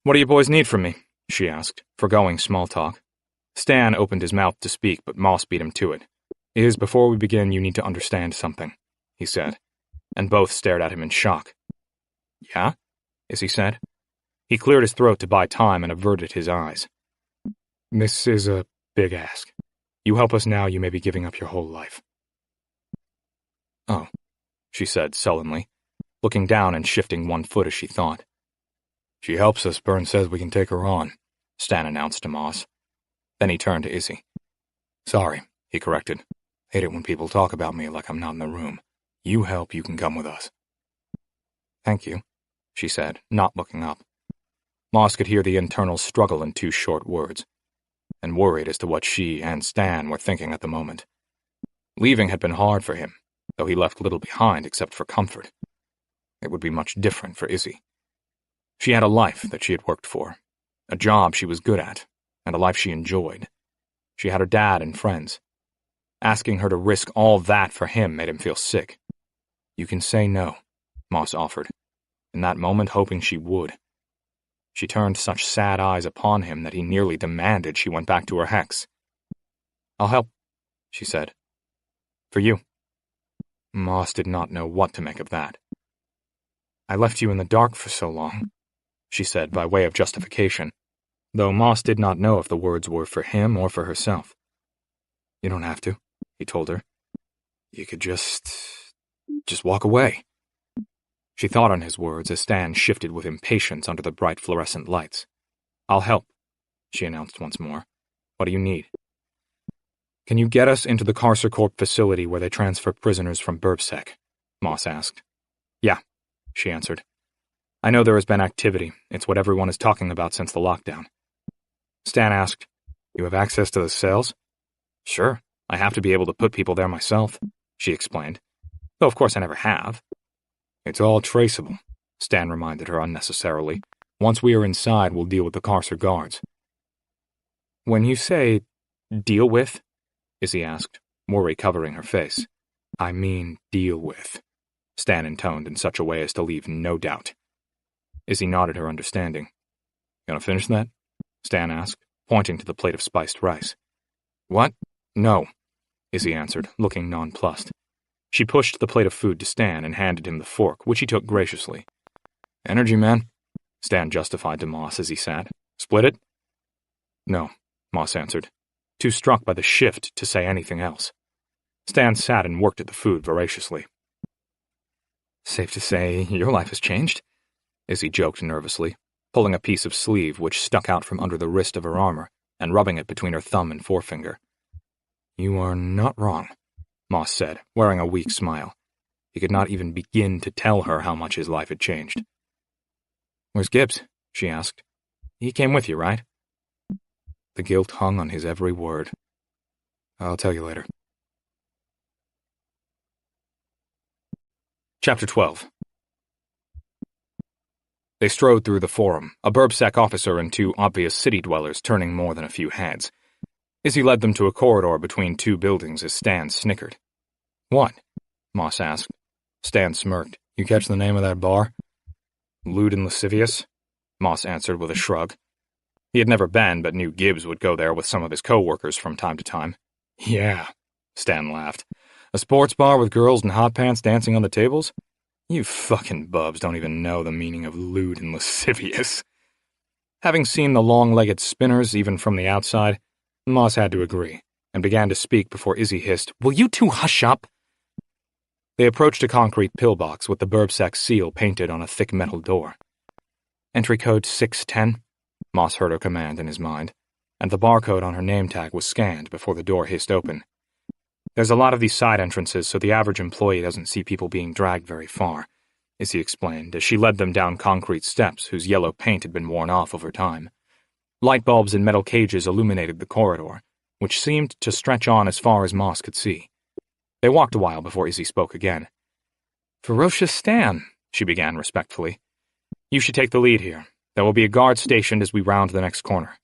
"What do you boys need from me?" she asked, forgoing small talk. Stan opened his mouth to speak, but Moss beat him to it. Before we begin, you need to understand something," he said, and both stared at him in shock. "Yeah?" Izzy said. He cleared his throat to buy time and averted his eyes. "This is a big ask. You help us now, you may be giving up your whole life." "Oh," she said sullenly, looking down and shifting one foot as she thought. "She helps us, Byrne says we can take her on," Stan announced to Moss. Then he turned to Izzy. "Sorry," he corrected. "Hate it when people talk about me like I'm not in the room. You help, you can come with us." "Thank you," she said, not looking up. Moss could hear the internal struggle in 2 short words, and worried as to what she and Stan were thinking at the moment. Leaving had been hard for him, though he left little behind except for comfort. It would be much different for Izzy. She had a life that she had worked for, a job she was good at, and a life she enjoyed. She had her dad and friends. Asking her to risk all that for him made him feel sick. "You can say no," Moss offered, in that moment hoping she would. She turned such sad eyes upon him that he nearly demanded she went back to her hex. "I'll help," she said. "For you." Moss did not know what to make of that. "I left you in the dark for so long," she said by way of justification, though Moss did not know if the words were for him or for herself. "You don't have to," he told her. "You could just walk away." She thought on his words as Stan shifted with impatience under the bright fluorescent lights. "I'll help," she announced once more. "What do you need?" "Can you get us into the Carcer Corp facility where they transfer prisoners from BurbSec?" Moss asked. "Yeah," she answered. "I know there has been activity. It's what everyone is talking about since the lockdown." Stan asked, "You have access to the cells?" "Sure, I have to be able to put people there myself," she explained. "Though of course I never have." "It's all traceable," Stan reminded her unnecessarily. "Once we are inside, we'll deal with the Carcer guards." "When you say, deal with?" Izzy asked, worry covering her face. "I mean deal with," Stan intoned in such a way as to leave no doubt. Izzy nodded her understanding. "Gonna finish that?" Stan asked, pointing to the plate of spiced rice. "What? No," Izzy answered, looking nonplussed. She pushed the plate of food to Stan and handed him the fork, which he took graciously. "Energy, man," Stan justified to Moss as he sat. "Split it?" "No," Moss answered, too struck by the shift to say anything else. Stan sat and worked at the food voraciously. "Safe to say your life has changed," Izzy joked nervously, pulling a piece of sleeve which stuck out from under the wrist of her armor and rubbing it between her thumb and forefinger. "You are not wrong," Moss said, wearing a weak smile. He could not even begin to tell her how much his life had changed. "Where's Gibbs?" she asked. "He came with you, right?" The guilt hung on his every word. "I'll tell you later." Chapter 12. They strode through the forum, a BurbSec officer and 2 obvious city dwellers turning more than a few heads. Izzy led them to a corridor between 2 buildings as Stan snickered. "What?" Moss asked. Stan smirked. "You catch the name of that bar?" "Lewd and Lascivious," Moss answered with a shrug. He had never been, but knew Gibbs would go there with some of his co-workers from time to time. "Yeah," Stan laughed. "A sports bar with girls in hot pants dancing on the tables? You fucking bubs don't even know the meaning of lewd and lascivious." Having seen the long-legged spinners even from the outside, Moss had to agree, and began to speak before Izzy hissed, "Will you two hush up?" They approached a concrete pillbox with the Burbsec seal painted on a thick metal door. "Entry code 610, Moss heard her command in his mind, and the barcode on her name tag was scanned before the door hissed open. "There's a lot of these side entrances, so the average employee doesn't see people being dragged very far," Izzy explained as she led them down concrete steps whose yellow paint had been worn off over time. Light bulbs in metal cages illuminated the corridor, which seemed to stretch on as far as Moss could see. They walked a while before Izzy spoke again. "Ferocious Stan," she began respectfully. "You should take the lead here. There will be a guard stationed as we round the next corner."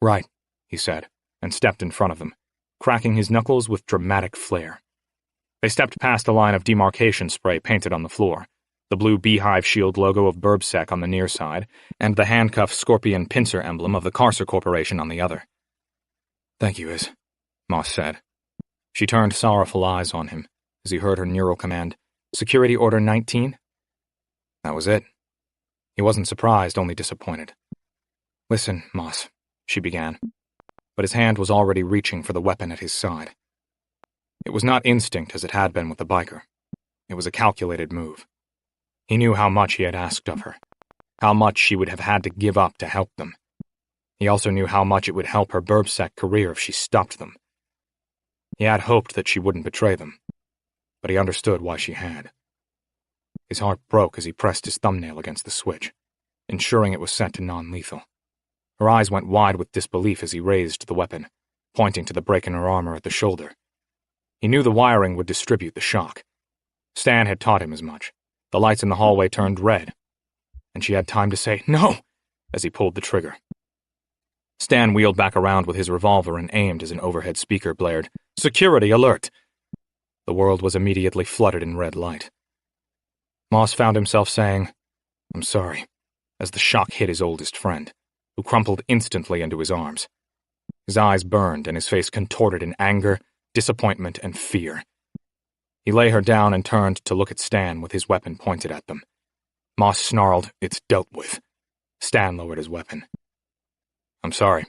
"Right," he said, and stepped in front of them, cracking his knuckles with dramatic flair. They stepped past a line of demarcation spray painted on the floor, the blue beehive shield logo of Burbsec on the near side, and the handcuff scorpion pincer emblem of the Carcer Corporation on the other. "Thank you, Iz," Moss said. She turned sorrowful eyes on him as he heard her neural command, "Security Order 19? That was it. He wasn't surprised, only disappointed. "Listen, Moss," she began, but his hand was already reaching for the weapon at his side. It was not instinct as it had been with the biker. It was a calculated move. He knew how much he had asked of her, how much she would have had to give up to help them. He also knew how much it would help her Burbsec career if she stopped them. He had hoped that she wouldn't betray them, but he understood why she had. His heart broke as he pressed his thumbnail against the switch, ensuring it was set to non-lethal. Her eyes went wide with disbelief as he raised the weapon, pointing to the break in her armor at the shoulder. He knew the wiring would distribute the shock. Stan had taught him as much. The lights in the hallway turned red, and she had time to say, "No!" as he pulled the trigger. Stan wheeled back around with his revolver and aimed as an overhead speaker blared, "Security alert!" The world was immediately flooded in red light. Moss found himself saying, "I'm sorry," as the shock hit his oldest friend, who crumpled instantly into his arms. His eyes burned and his face contorted in anger, disappointment, and fear. He lay her down and turned to look at Stan with his weapon pointed at them. Moss snarled, "It's dealt with." Stan lowered his weapon. "I'm sorry."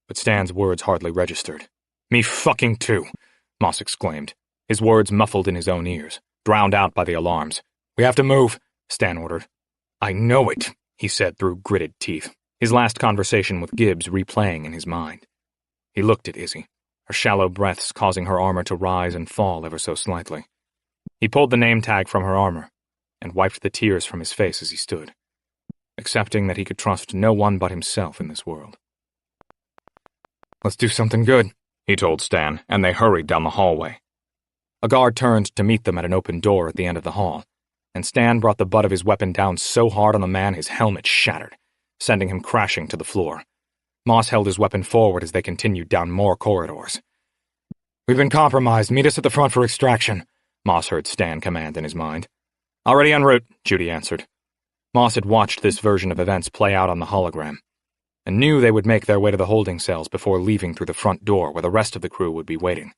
But Stan's words hardly registered. "Me fucking too," Moss exclaimed, his words muffled in his own ears, drowned out by the alarms. "We have to move," Stan ordered. "I know it," he said through gritted teeth, his last conversation with Gibbs replaying in his mind. He looked at Izzy, her shallow breaths causing her armor to rise and fall ever so slightly. He pulled the name tag from her armor and wiped the tears from his face as he stood, accepting that he could trust no one but himself in this world. "Let's do something good," he told Stan, and they hurried down the hallway. A guard turned to meet them at an open door at the end of the hall, and Stan brought the butt of his weapon down so hard on the man his helmet shattered, sending him crashing to the floor. Moss held his weapon forward as they continued down more corridors. "We've been compromised. Meet us at the front for extraction," Moss heard Stan command in his mind. "Already en route," Judy answered. Moss had watched this version of events play out on the hologram, and knew they would make their way to the holding cells before leaving through the front door where the rest of the crew would be waiting.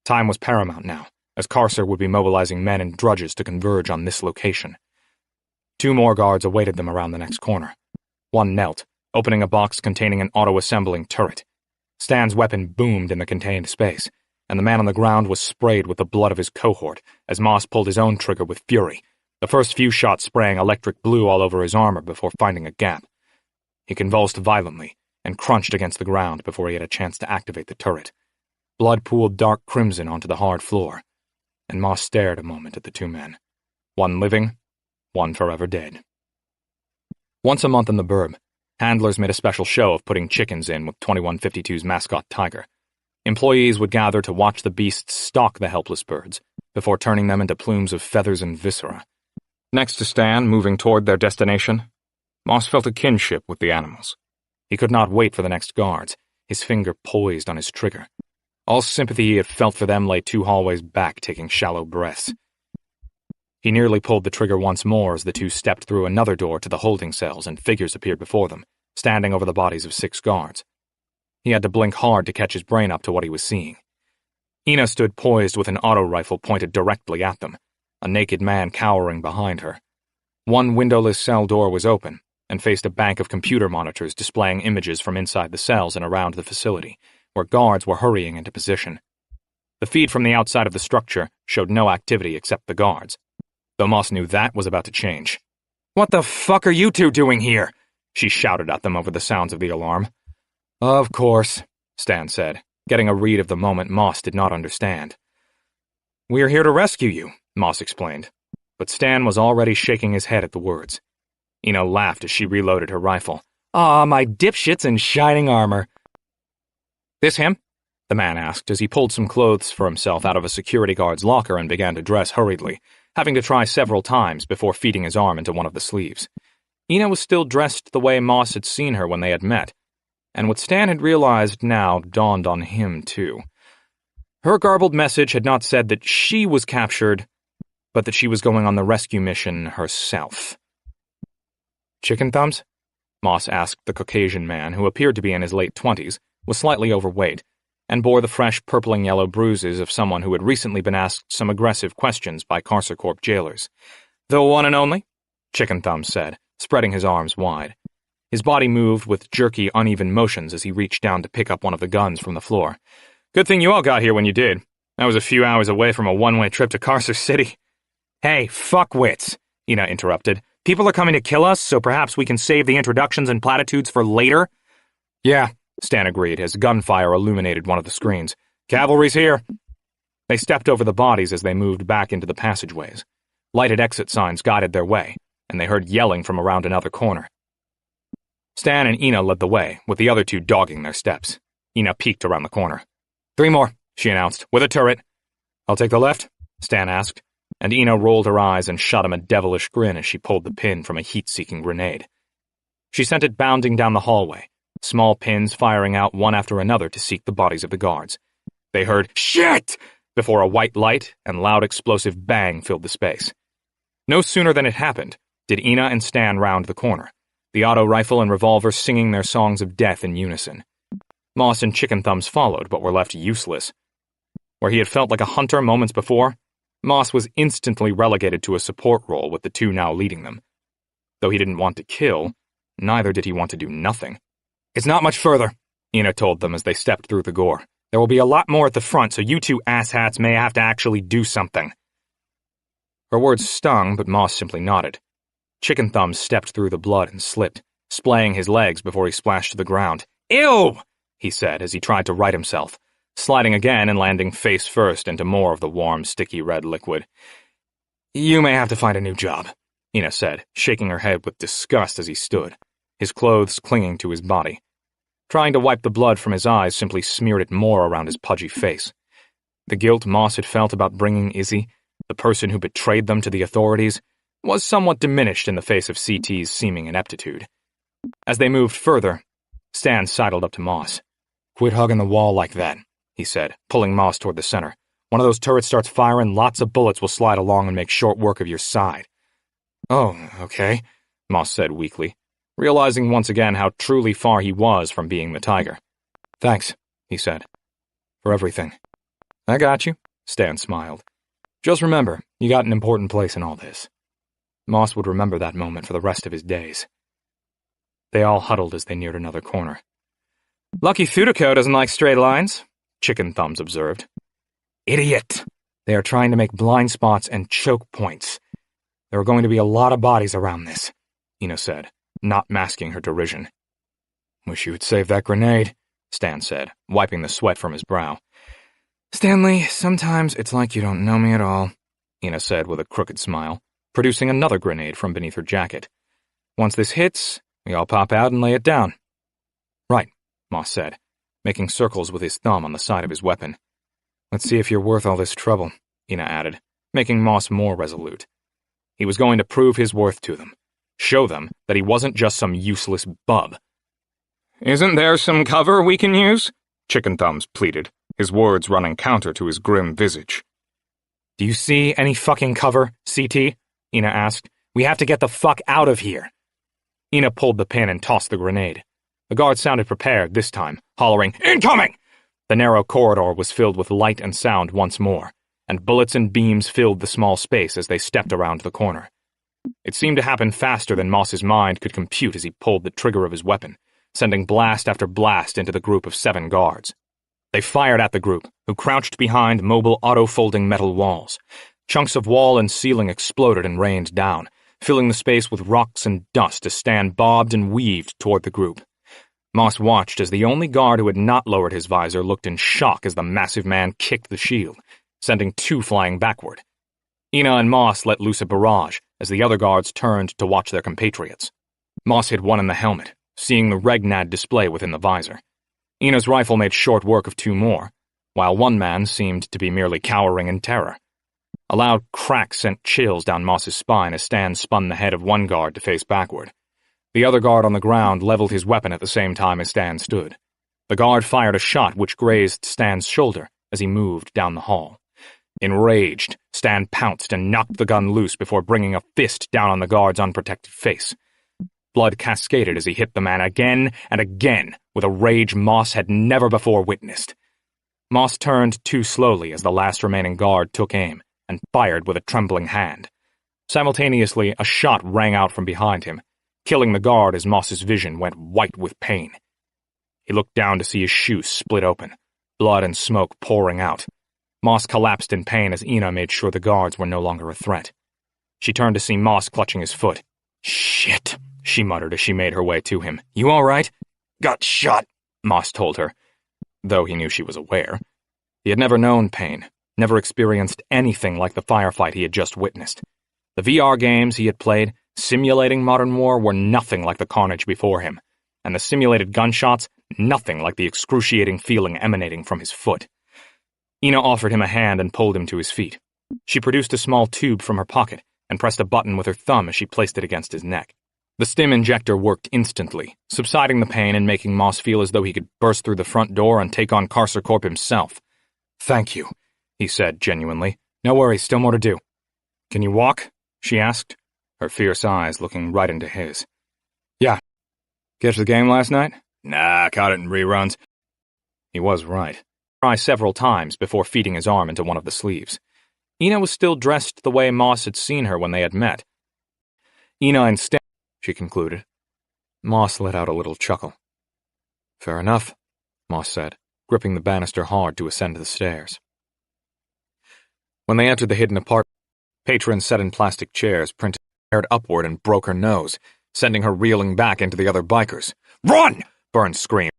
Time was paramount now, as Carcer would be mobilizing men and drudges to converge on this location. 2 more guards awaited them around the next corner. One knelt, opening a box containing an auto-assembling turret. Stan's weapon boomed in the contained space, and the man on the ground was sprayed with the blood of his cohort as Moss pulled his own trigger with fury, the first few shots spraying electric blue all over his armor before finding a gap. He convulsed violently and crunched against the ground before he had a chance to activate the turret. Blood pooled dark crimson onto the hard floor, and Moss stared a moment at the 2 men, one living, one forever dead. Once a month in the burb, handlers made a special show of putting chickens in with 2152's mascot Tiger. Employees would gather to watch the beasts stalk the helpless birds before turning them into plumes of feathers and viscera. Next to Stan, moving toward their destination, Moss felt a kinship with the animals. He could not wait for the next guards, his finger poised on his trigger. All sympathy he had felt for them lay 2 hallways back, taking shallow breaths. He nearly pulled the trigger once more as the 2 stepped through another door to the holding cells and figures appeared before them, standing over the bodies of 6 guards. He had to blink hard to catch his brain up to what he was seeing. Ina stood poised with an auto rifle pointed directly at them, a naked man cowering behind her. One windowless cell door was open, and faced a bank of computer monitors displaying images from inside the cells and around the facility, where guards were hurrying into position. The feed from the outside of the structure showed no activity except the guards, though Moss knew that was about to change. "What the fuck are you two doing here?" she shouted at them over the sounds of the alarm. "Of course," Stan said, getting a read of the moment Moss did not understand. "We're here to rescue you," Moss explained, but Stan was already shaking his head at the words. Ina laughed as she reloaded her rifle. "Aw, my dipshits in shining armor." "This him?" the man asked as he pulled some clothes for himself out of a security guard's locker and began to dress hurriedly, having to try several times before feeding his arm into one of the sleeves. Ina was still dressed the way Moss had seen her when they had met, and what Stan had realized now dawned on him too. Her garbled message had not said that she was captured, but that she was going on the rescue mission herself. "Chicken thumbs?" Moss asked the Caucasian man, who appeared to be in his late 20s, was slightly overweight, and bore the fresh purpling-yellow bruises of someone who had recently been asked some aggressive questions by Carcercorp jailers. "The one and only?" Chicken Thumbs said, spreading his arms wide. His body moved with jerky, uneven motions as he reached down to pick up one of the guns from the floor. "Good thing you all got here when you did. I was a few hours away from a one-way trip to Carcer City." "Hey, fuckwits," Ina interrupted. "People are coming to kill us, so perhaps we can save the introductions and platitudes for later?" "Yeah," Stan agreed as gunfire illuminated one of the screens. "Cavalry's here." They stepped over the bodies as they moved back into the passageways. Lighted exit signs guided their way, and they heard yelling from around another corner. Stan and Ina led the way, with the other two dogging their steps. Ina peeked around the corner. "3 more, she announced, with a turret. "I'll take the left?" Stan asked, and Ina rolled her eyes and shot him a devilish grin as she pulled the pin from a heat-seeking grenade. She sent it bounding down the hallway, small pins firing out one after another to seek the bodies of the guards. They heard "shit" before a white light and loud explosive bang filled the space. No sooner than it happened did Ina and Stan round the corner, the auto rifle and revolver singing their songs of death in unison. Moss and Chicken Thumbs followed, but were left useless. Where he had felt like a hunter moments before, Moss was instantly relegated to a support role with the two now leading them. Though he didn't want to kill, neither did he want to do nothing. "It's not much further," Ina told them as they stepped through the gore. "There will be a lot more at the front, so you two asshats may have to actually do something." Her words stung, but Moss simply nodded. Chicken Thumbs stepped through the blood and slipped, splaying his legs before he splashed to the ground. "Ew!" he said as he tried to right himself, sliding again and landing face first into more of the warm, sticky red liquid. "You may have to find a new job," Ina said, shaking her head with disgust as he stood, his clothes clinging to his body. Trying to wipe the blood from his eyes simply smeared it more around his pudgy face. The guilt Moss had felt about bringing Izzy, the person who betrayed them to the authorities, was somewhat diminished in the face of CT's seeming ineptitude. As they moved further, Stan sidled up to Moss. "Quit hugging the wall like that," he said, pulling Moss toward the center. "One of those turrets starts firing, lots of bullets will slide along and make short work of your side." "Oh, okay," Moss said weakly, realizing once again how truly far he was from being the tiger. "Thanks," he said, "for everything." "I got you," Stan smiled. "Just remember, you got an important place in all this." Moss would remember that moment for the rest of his days. They all huddled as they neared another corner. "Lucky Thutico doesn't like straight lines," Chicken Thumbs observed. "Idiot! They are trying to make blind spots and choke points. There are going to be a lot of bodies around this," Ina said, not masking her derision. "Wish you had saved that grenade," Stan said, wiping the sweat from his brow. "Stanley, sometimes it's like you don't know me at all," Ina said with a crooked smile, producing another grenade from beneath her jacket. "Once this hits, we all pop out and lay it down." "Right," Moss said, making circles with his thumb on the side of his weapon. "Let's see if you're worth all this trouble," Ina added, making Moss more resolute. He was going to prove his worth to them, show them that he wasn't just some useless bub. "Isn't there some cover we can use?" Chicken Thumbs pleaded, his words running counter to his grim visage. "Do you see any fucking cover, CT?" Ina asked. "We have to get the fuck out of here." Ina pulled the pin and tossed the grenade. The guard sounded prepared this time, hollering, "Incoming!" The narrow corridor was filled with light and sound once more, and bullets and beams filled the small space as they stepped around the corner. It seemed to happen faster than Moss's mind could compute as he pulled the trigger of his weapon, sending blast after blast into the group of 7 guards. They fired at the group, who crouched behind mobile auto-folding metal walls. Chunks of wall and ceiling exploded and rained down, filling the space with rocks and dust as Stan bobbed and weaved toward the group. Moss watched as the only guard who had not lowered his visor looked in shock as the massive man kicked the shield, sending 2 flying backward. Ina and Moss let loose a barrage as the other guards turned to watch their compatriots. Moss hit one in the helmet, seeing the Regnad display within the visor. Ina's rifle made short work of 2 more, while one man seemed to be merely cowering in terror. A loud crack sent chills down Moss's spine as Stan spun the head of one guard to face backward. The other guard on the ground leveled his weapon at the same time as Stan stood. The guard fired a shot which grazed Stan's shoulder as he moved down the hall. Enraged, Stan pounced and knocked the gun loose before bringing a fist down on the guard's unprotected face. Blood cascaded as he hit the man again and again with a rage Moss had never before witnessed. Moss turned too slowly as the last remaining guard took aim and fired with a trembling hand. Simultaneously, a shot rang out from behind him, killing the guard as Moss's vision went white with pain. He looked down to see his shoe split open, blood and smoke pouring out. Moss collapsed in pain as Ina made sure the guards were no longer a threat. She turned to see Moss clutching his foot. "Shit," she muttered as she made her way to him. "You all right?" "Got shot," Moss told her, though he knew she was aware. He had never known pain, never experienced anything like the firefight he had just witnessed. The VR games he had played, simulating modern war, were nothing like the carnage before him, and the simulated gunshots, nothing like the excruciating feeling emanating from his foot. Ina offered him a hand and pulled him to his feet. She produced a small tube from her pocket and pressed a button with her thumb as she placed it against his neck. The stim injector worked instantly, subsiding the pain and making Moss feel as though he could burst through the front door and take on Karser Corp himself. "Thank you," he said genuinely. "No worries, still more to do." "Can you walk?" she asked, her fierce eyes looking right into his. "Yeah. Catch the game last night?" "Nah, caught it in reruns." He was right. Try several times before feeding his arm into one of the sleeves. Ina was still dressed the way Moss had seen her when they had met. "Ina and Stan," she concluded. Moss let out a little chuckle. "Fair enough," Moss said, gripping the banister hard to ascend the stairs. When they entered the hidden apartment, Patron sat in plastic chairs, printed upward and broke her nose, sending her reeling back into the other bikers. "Run!" Burns screamed.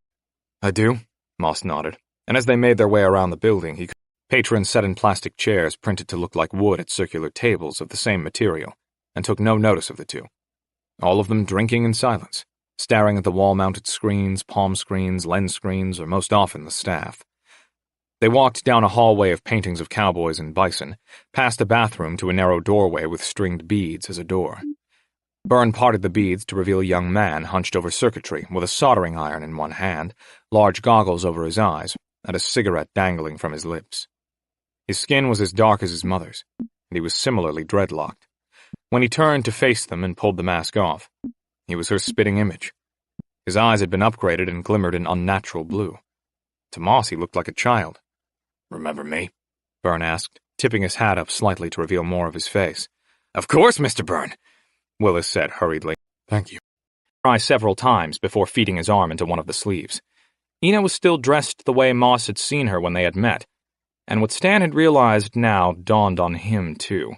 "I do," Moss nodded, and as they made their way around the building, Patron sat in plastic chairs printed to look like wood at circular tables of the same material, and took no notice of the two. All of them drinking in silence, staring at the wall-mounted screens, palm screens, lens screens, or most often the staff. They walked down a hallway of paintings of cowboys and bison, past a bathroom to a narrow doorway with stringed beads as a door. Byrne parted the beads to reveal a young man hunched over circuitry with a soldering iron in one hand, large goggles over his eyes, and a cigarette dangling from his lips. His skin was as dark as his mother's, and he was similarly dreadlocked. When he turned to face them and pulled the mask off, he was her spitting image. His eyes had been upgraded and glimmered an unnatural blue. To Moss he looked like a child. "Remember me?" Byrne asked, tipping his hat up slightly to reveal more of his face. "Of course, Mr. Byrne," Willis said hurriedly. "Thank you." Try several times before feeding his arm into one of the sleeves. Ina was still dressed the way Moss had seen her when they had met, and what Stan had realized now dawned on him, too.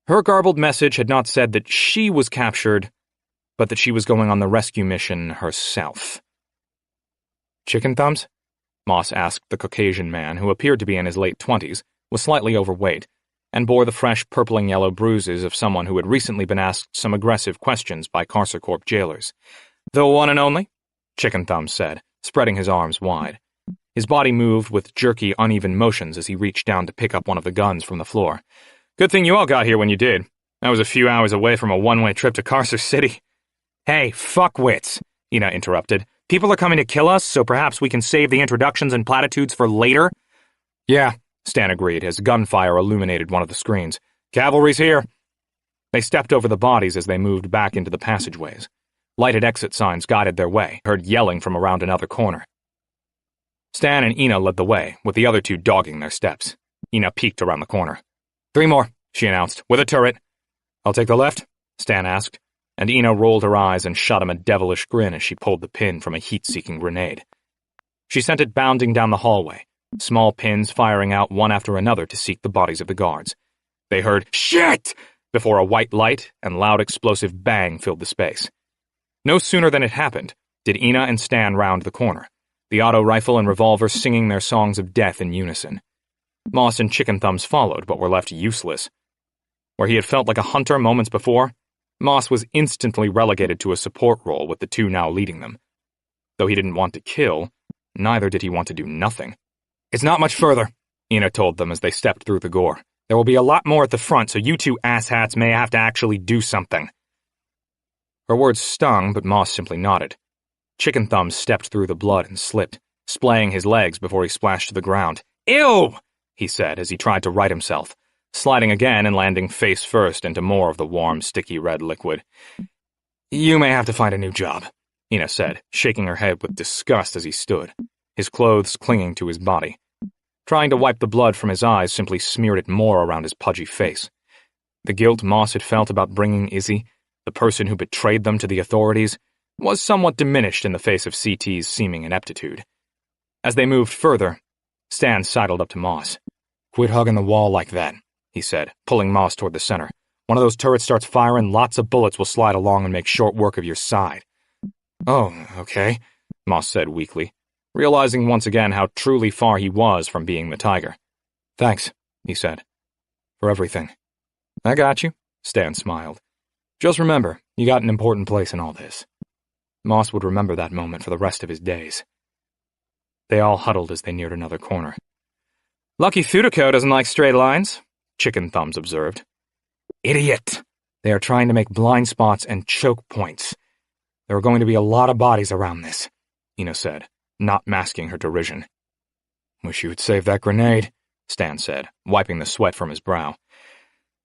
Her garbled message had not said that she was captured, but that she was going on the rescue mission herself. "Chicken thumbs?" Moss asked the Caucasian man, who appeared to be in his late 20s, was slightly overweight, and bore the fresh purpling-yellow bruises of someone who had recently been asked some aggressive questions by Karser Corp jailers. "The one and only?" Chicken Thumbs said, spreading his arms wide. His body moved with jerky, uneven motions as he reached down to pick up one of the guns from the floor. "Good thing you all got here when you did. I was a few hours away from a one-way trip to Karser City." "Hey, fuckwits," Ina interrupted. "People are coming to kill us, so perhaps we can save the introductions and platitudes for later?" "Yeah," Stan agreed as gunfire illuminated one of the screens. "Cavalry's here." They stepped over the bodies as they moved back into the passageways. Lighted exit signs guided their way, heard yelling from around another corner. Stan and Ina led the way, with the other two dogging their steps. Ina peeked around the corner. "3 more," she announced, "with a turret." "I'll take the left?" Stan asked, and Ina rolled her eyes and shot him a devilish grin as she pulled the pin from a heat-seeking grenade. She sent it bounding down the hallway, small pins firing out one after another to seek the bodies of the guards. They heard "shit" before a white light and loud explosive bang filled the space. No sooner than it happened did Ina and Stan round the corner, the auto rifle and revolver singing their songs of death in unison. Moss and Chicken Thumbs followed, but were left useless. Where he had felt like a hunter moments before, Moss was instantly relegated to a support role with the two now leading them. Though he didn't want to kill, neither did he want to do nothing. "It's not much further," Ina told them as they stepped through the gore. "There will be a lot more at the front, so you two asshats may have to actually do something." Her words stung, but Moss simply nodded. Chicken Thumbs stepped through the blood and slipped, splaying his legs before he splashed to the ground. "Ew!" he said as he tried to right himself, sliding again and landing face first into more of the warm, sticky red liquid. "You may have to find a new job," Ina said, shaking her head with disgust as he stood, his clothes clinging to his body. Trying to wipe the blood from his eyes simply smeared it more around his pudgy face. The guilt Moss had felt about bringing Izzy, the person who betrayed them to the authorities, was somewhat diminished in the face of CT's seeming ineptitude. As they moved further, Stan sidled up to Moss. "Quit hugging the wall like that," he said, pulling Moss toward the center. "One of those turrets starts firing, lots of bullets will slide along and make short work of your side." "Oh, okay," Moss said weakly, realizing once again how truly far he was from being the tiger. "Thanks," he said, "for everything." "I got you," Stan smiled. "Just remember, you got an important place in all this." Moss would remember that moment for the rest of his days. They all huddled as they neared another corner. "Lucky Futico doesn't like straight lines," Chicken Thumbs observed. "Idiot! They are trying to make blind spots and choke points. There are going to be a lot of bodies around this," Ina said, not masking her derision. "Wish you would save that grenade," Stan said, wiping the sweat from his brow.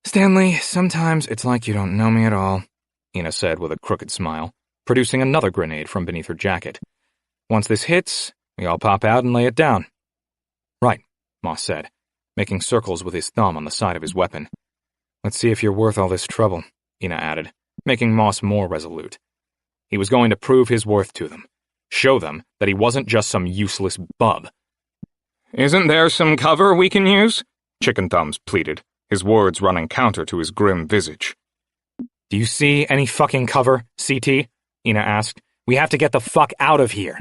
"Stanley, sometimes it's like you don't know me at all," Ina said with a crooked smile, producing another grenade from beneath her jacket. "Once this hits, we all pop out and lay it down." "Right," Moss said, making circles with his thumb on the side of his weapon. "Let's see if you're worth all this trouble," Ina added, making Moss more resolute. He was going to prove his worth to them, show them that he wasn't just some useless bub. "Isn't there some cover we can use?" Chicken Thumbs pleaded, his words running counter to his grim visage. "Do you see any fucking cover, CT?" Ina asked. "We have to get the fuck out of here."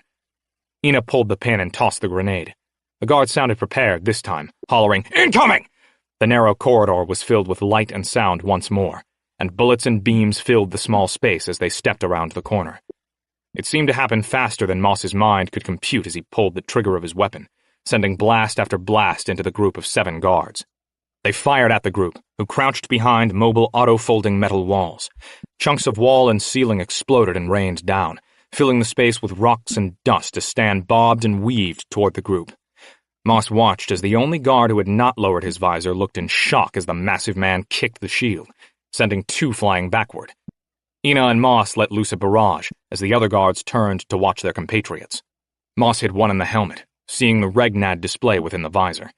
Ina pulled the pin and tossed the grenade. The guard sounded prepared this time, hollering, "Incoming!" The narrow corridor was filled with light and sound once more, and bullets and beams filled the small space as they stepped around the corner. It seemed to happen faster than Moss's mind could compute as he pulled the trigger of his weapon, sending blast after blast into the group of 7 guards. They fired at the group, who crouched behind mobile auto-folding metal walls. Chunks of wall and ceiling exploded and rained down, filling the space with rocks and dust as Stan bobbed and weaved toward the group. Moss watched as the only guard who had not lowered his visor looked in shock as the massive man kicked the shield, sending 2 flying backward. Ina and Moss let loose a barrage as the other guards turned to watch their compatriots. Moss hit one in the helmet, seeing the Regnad display within the visor.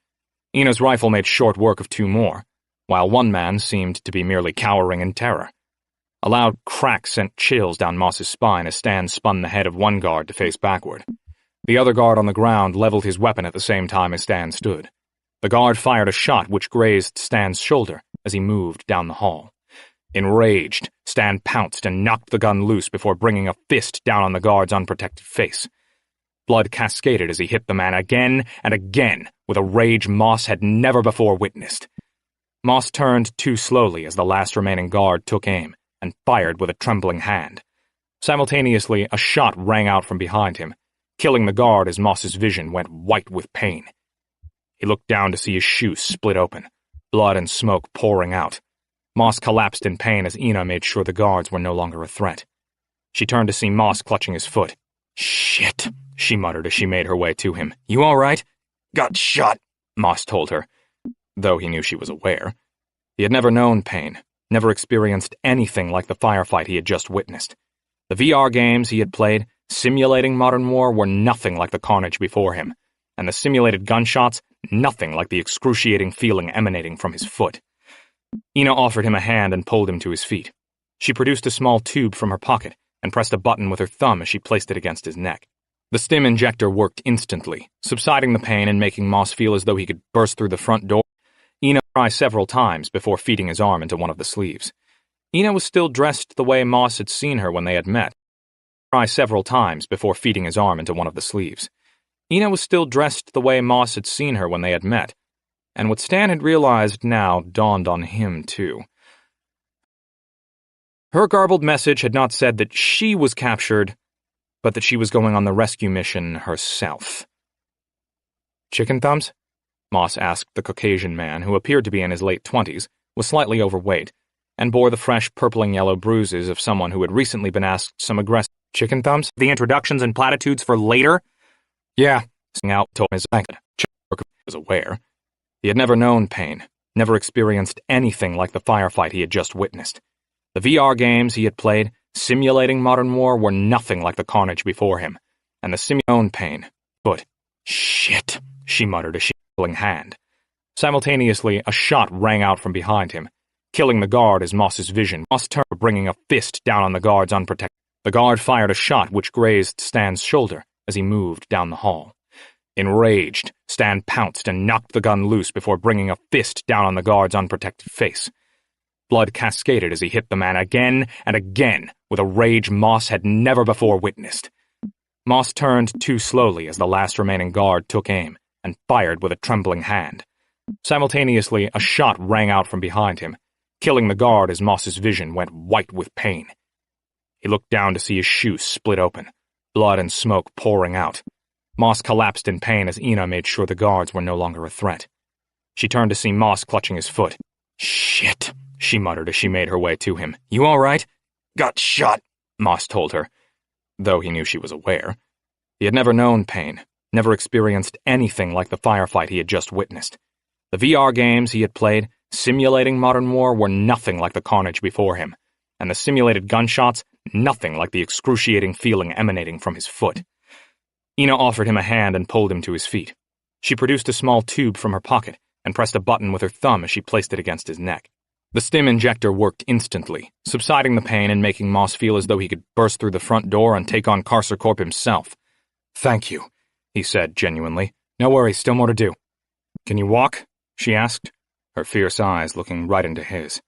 Ina's rifle made short work of 2 more, while one man seemed to be merely cowering in terror. A loud crack sent chills down Moss's spine as Stan spun the head of one guard to face backward. The other guard on the ground leveled his weapon at the same time as Stan stood. The guard fired a shot which grazed Stan's shoulder as he moved down the hall. Enraged, Stan pounced and knocked the gun loose before bringing a fist down on the guard's unprotected face. Blood cascaded as he hit the man again and again with a rage Moss had never before witnessed. Moss turned too slowly as the last remaining guard took aim and fired with a trembling hand. Simultaneously, a shot rang out from behind him, killing the guard as Moss's vision went white with pain. He looked down to see his shoe split open, blood and smoke pouring out. Moss collapsed in pain as Ina made sure the guards were no longer a threat. She turned to see Moss clutching his foot. "Shit," she muttered as she made her way to him. "You all right?" "Got shot," Moss told her, though he knew she was aware. He had never known pain, never experienced anything like the firefight he had just witnessed. The VR games he had played, simulating modern war, were nothing like the carnage before him, and the simulated gunshots, nothing like the excruciating feeling emanating from his foot. Ina offered him a hand and pulled him to his feet. She produced a small tube from her pocket and pressed a button with her thumb as she placed it against his neck. The stim injector worked instantly, subsiding the pain and making Moss feel as though he could burst through the front door. Ina tried several times before feeding his arm into one of the sleeves. Ina was still dressed the way Moss had seen her when they had met. Try several times before feeding his arm into one of the sleeves. Ina was still dressed the way Moss had seen her when they had met, and what Stan had realized now dawned on him too. Her garbled message had not said that she was captured, but that she was going on the rescue mission herself. "Chicken thumbs?" Moss asked the Caucasian man, who appeared to be in his late 20s, was slightly overweight, and bore the fresh purpling-yellow bruises of someone who had recently been asked some aggressive "Chicken thumbs? The introductions and platitudes for later?" "Yeah," Out told his blanket. Chuck was aware. He had never known pain, never experienced anything like the firefight he had just witnessed. The VR games he had played, simulating modern war, were nothing like the carnage before him, and the simulated pain. But, shit, she muttered as she pulling hand. Simultaneously, a shot rang out from behind him, killing the guard as Moss's vision. Moss turned, bringing a fist down on the guard's unprotected. The guard fired a shot which grazed Stan's shoulder as he moved down the hall. Enraged, Stan pounced and knocked the gun loose before bringing a fist down on the guard's unprotected face. Blood cascaded as he hit the man again and again with a rage Moss had never before witnessed. Moss turned too slowly as the last remaining guard took aim and fired with a trembling hand. Simultaneously, a shot rang out from behind him, killing the guard as Moss's vision went white with pain. He looked down to see his shoe split open, blood and smoke pouring out. Moss collapsed in pain as Ina made sure the guards were no longer a threat. She turned to see Moss clutching his foot. "Shit," she muttered as she made her way to him. "You all right?" "Got shot," Moss told her, though he knew she was aware. He had never known pain, never experienced anything like the firefight he had just witnessed. The VR games he had played, simulating modern war, were nothing like the carnage before him, and the simulated gunshots, nothing like the excruciating feeling emanating from his foot. Ina offered him a hand and pulled him to his feet. She produced a small tube from her pocket and pressed a button with her thumb as she placed it against his neck. The stim injector worked instantly, subsiding the pain and making Moss feel as though he could burst through the front door and take on Carcer Corp himself. "Thank you," he said genuinely. "No worries, still more to do." "Can you walk?" she asked, her fierce eyes looking right into his.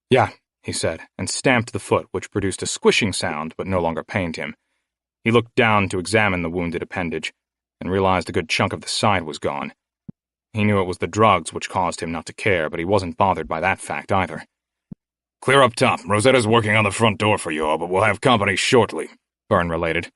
"Yeah," he said, and stamped the foot, which produced a squishing sound but no longer pained him. He looked down to examine the wounded appendage, and realized a good chunk of the side was gone. He knew it was the drugs which caused him not to care, but he wasn't bothered by that fact either. "Clear up top. Rosetta's working on the front door for you all, but we'll have company shortly," Byrne related.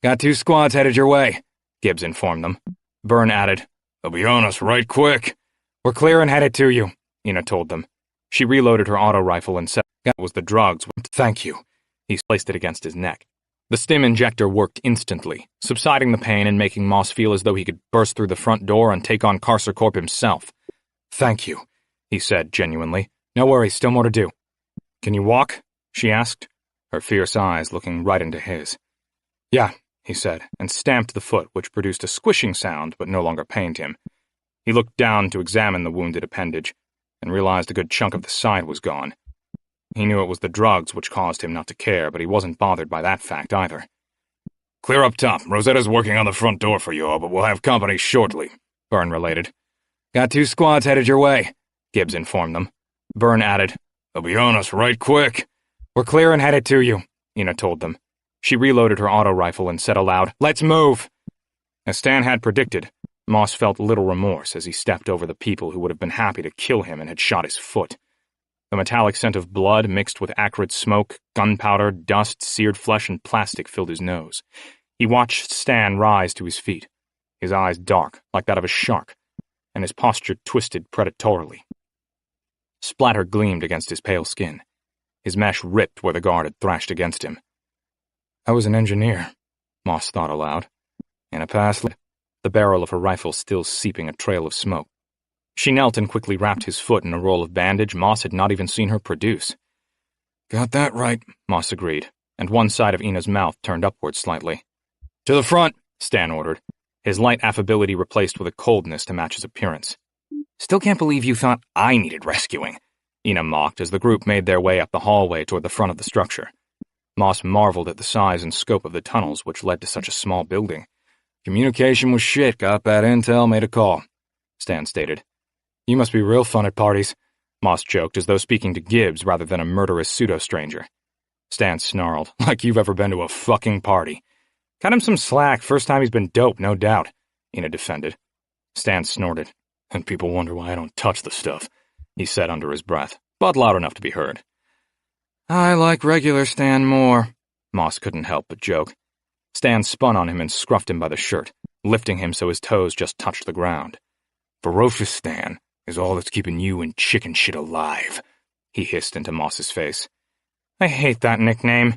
"Got 2 squads headed your way," Gibbs informed them. Byrne added, "They'll be on us right quick." "We're clear and headed to you," Ina told them. She reloaded her auto rifle and said that was the drugs. "Thank you." He placed it against his neck. The stim injector worked instantly, subsiding the pain and making Moss feel as though he could burst through the front door and take on Carcer Corp himself. "Thank you," he said genuinely. "No worries, still more to do." "Can you walk?" she asked, her fierce eyes looking right into his. "Yeah," he said, and stamped the foot, which produced a squishing sound but no longer pained him. He looked down to examine the wounded appendage, and realized a good chunk of the side was gone. He knew it was the drugs which caused him not to care, but he wasn't bothered by that fact either. "Clear up top. Rosetta's working on the front door for you all, but we'll have company shortly," Byrne related. "Got 2 squads headed your way," Gibbs informed them. Byrne added, "They'll be on us right quick." "We're clear and headed to you," Ina told them. She reloaded her auto rifle and said aloud, "Let's move!" As Stan had predicted, Moss felt little remorse as he stepped over the people who would have been happy to kill him and had shot his foot. The metallic scent of blood mixed with acrid smoke, gunpowder, dust, seared flesh, and plastic filled his nose. He watched Stan rise to his feet, his eyes dark, like that of a shark, and his posture twisted predatorily. Splatter gleamed against his pale skin. His mesh ripped where the guard had thrashed against him. "I was an engineer," Moss thought aloud. In a past life, the barrel of her rifle still seeping a trail of smoke. She knelt and quickly wrapped his foot in a roll of bandage Moss had not even seen her produce. "Got that right," Moss agreed, and one side of Ina's mouth turned upward slightly. "To the front," Stan ordered, his light affability replaced with a coldness to match his appearance. "Still can't believe you thought I needed rescuing," Ina mocked as the group made their way up the hallway toward the front of the structure. Moss marveled at the size and scope of the tunnels which led to such a small building. Communication was shit, got bad intel, made a call, Stan stated. You must be real fun at parties, Moss joked as though speaking to Gibbs rather than a murderous pseudo-stranger. Stan snarled, like you've ever been to a fucking party. Cut him some slack, first time he's been dope, no doubt, Ina defended. Stan snorted. And people wonder why I don't touch the stuff, he said under his breath, but loud enough to be heard. I like regular Stan more, Moss couldn't help but joke. Stan spun on him and scruffed him by the shirt, lifting him so his toes just touched the ground. Ferocious Stan is all that's keeping you and chicken shit alive, he hissed into Moss's face. I hate that nickname,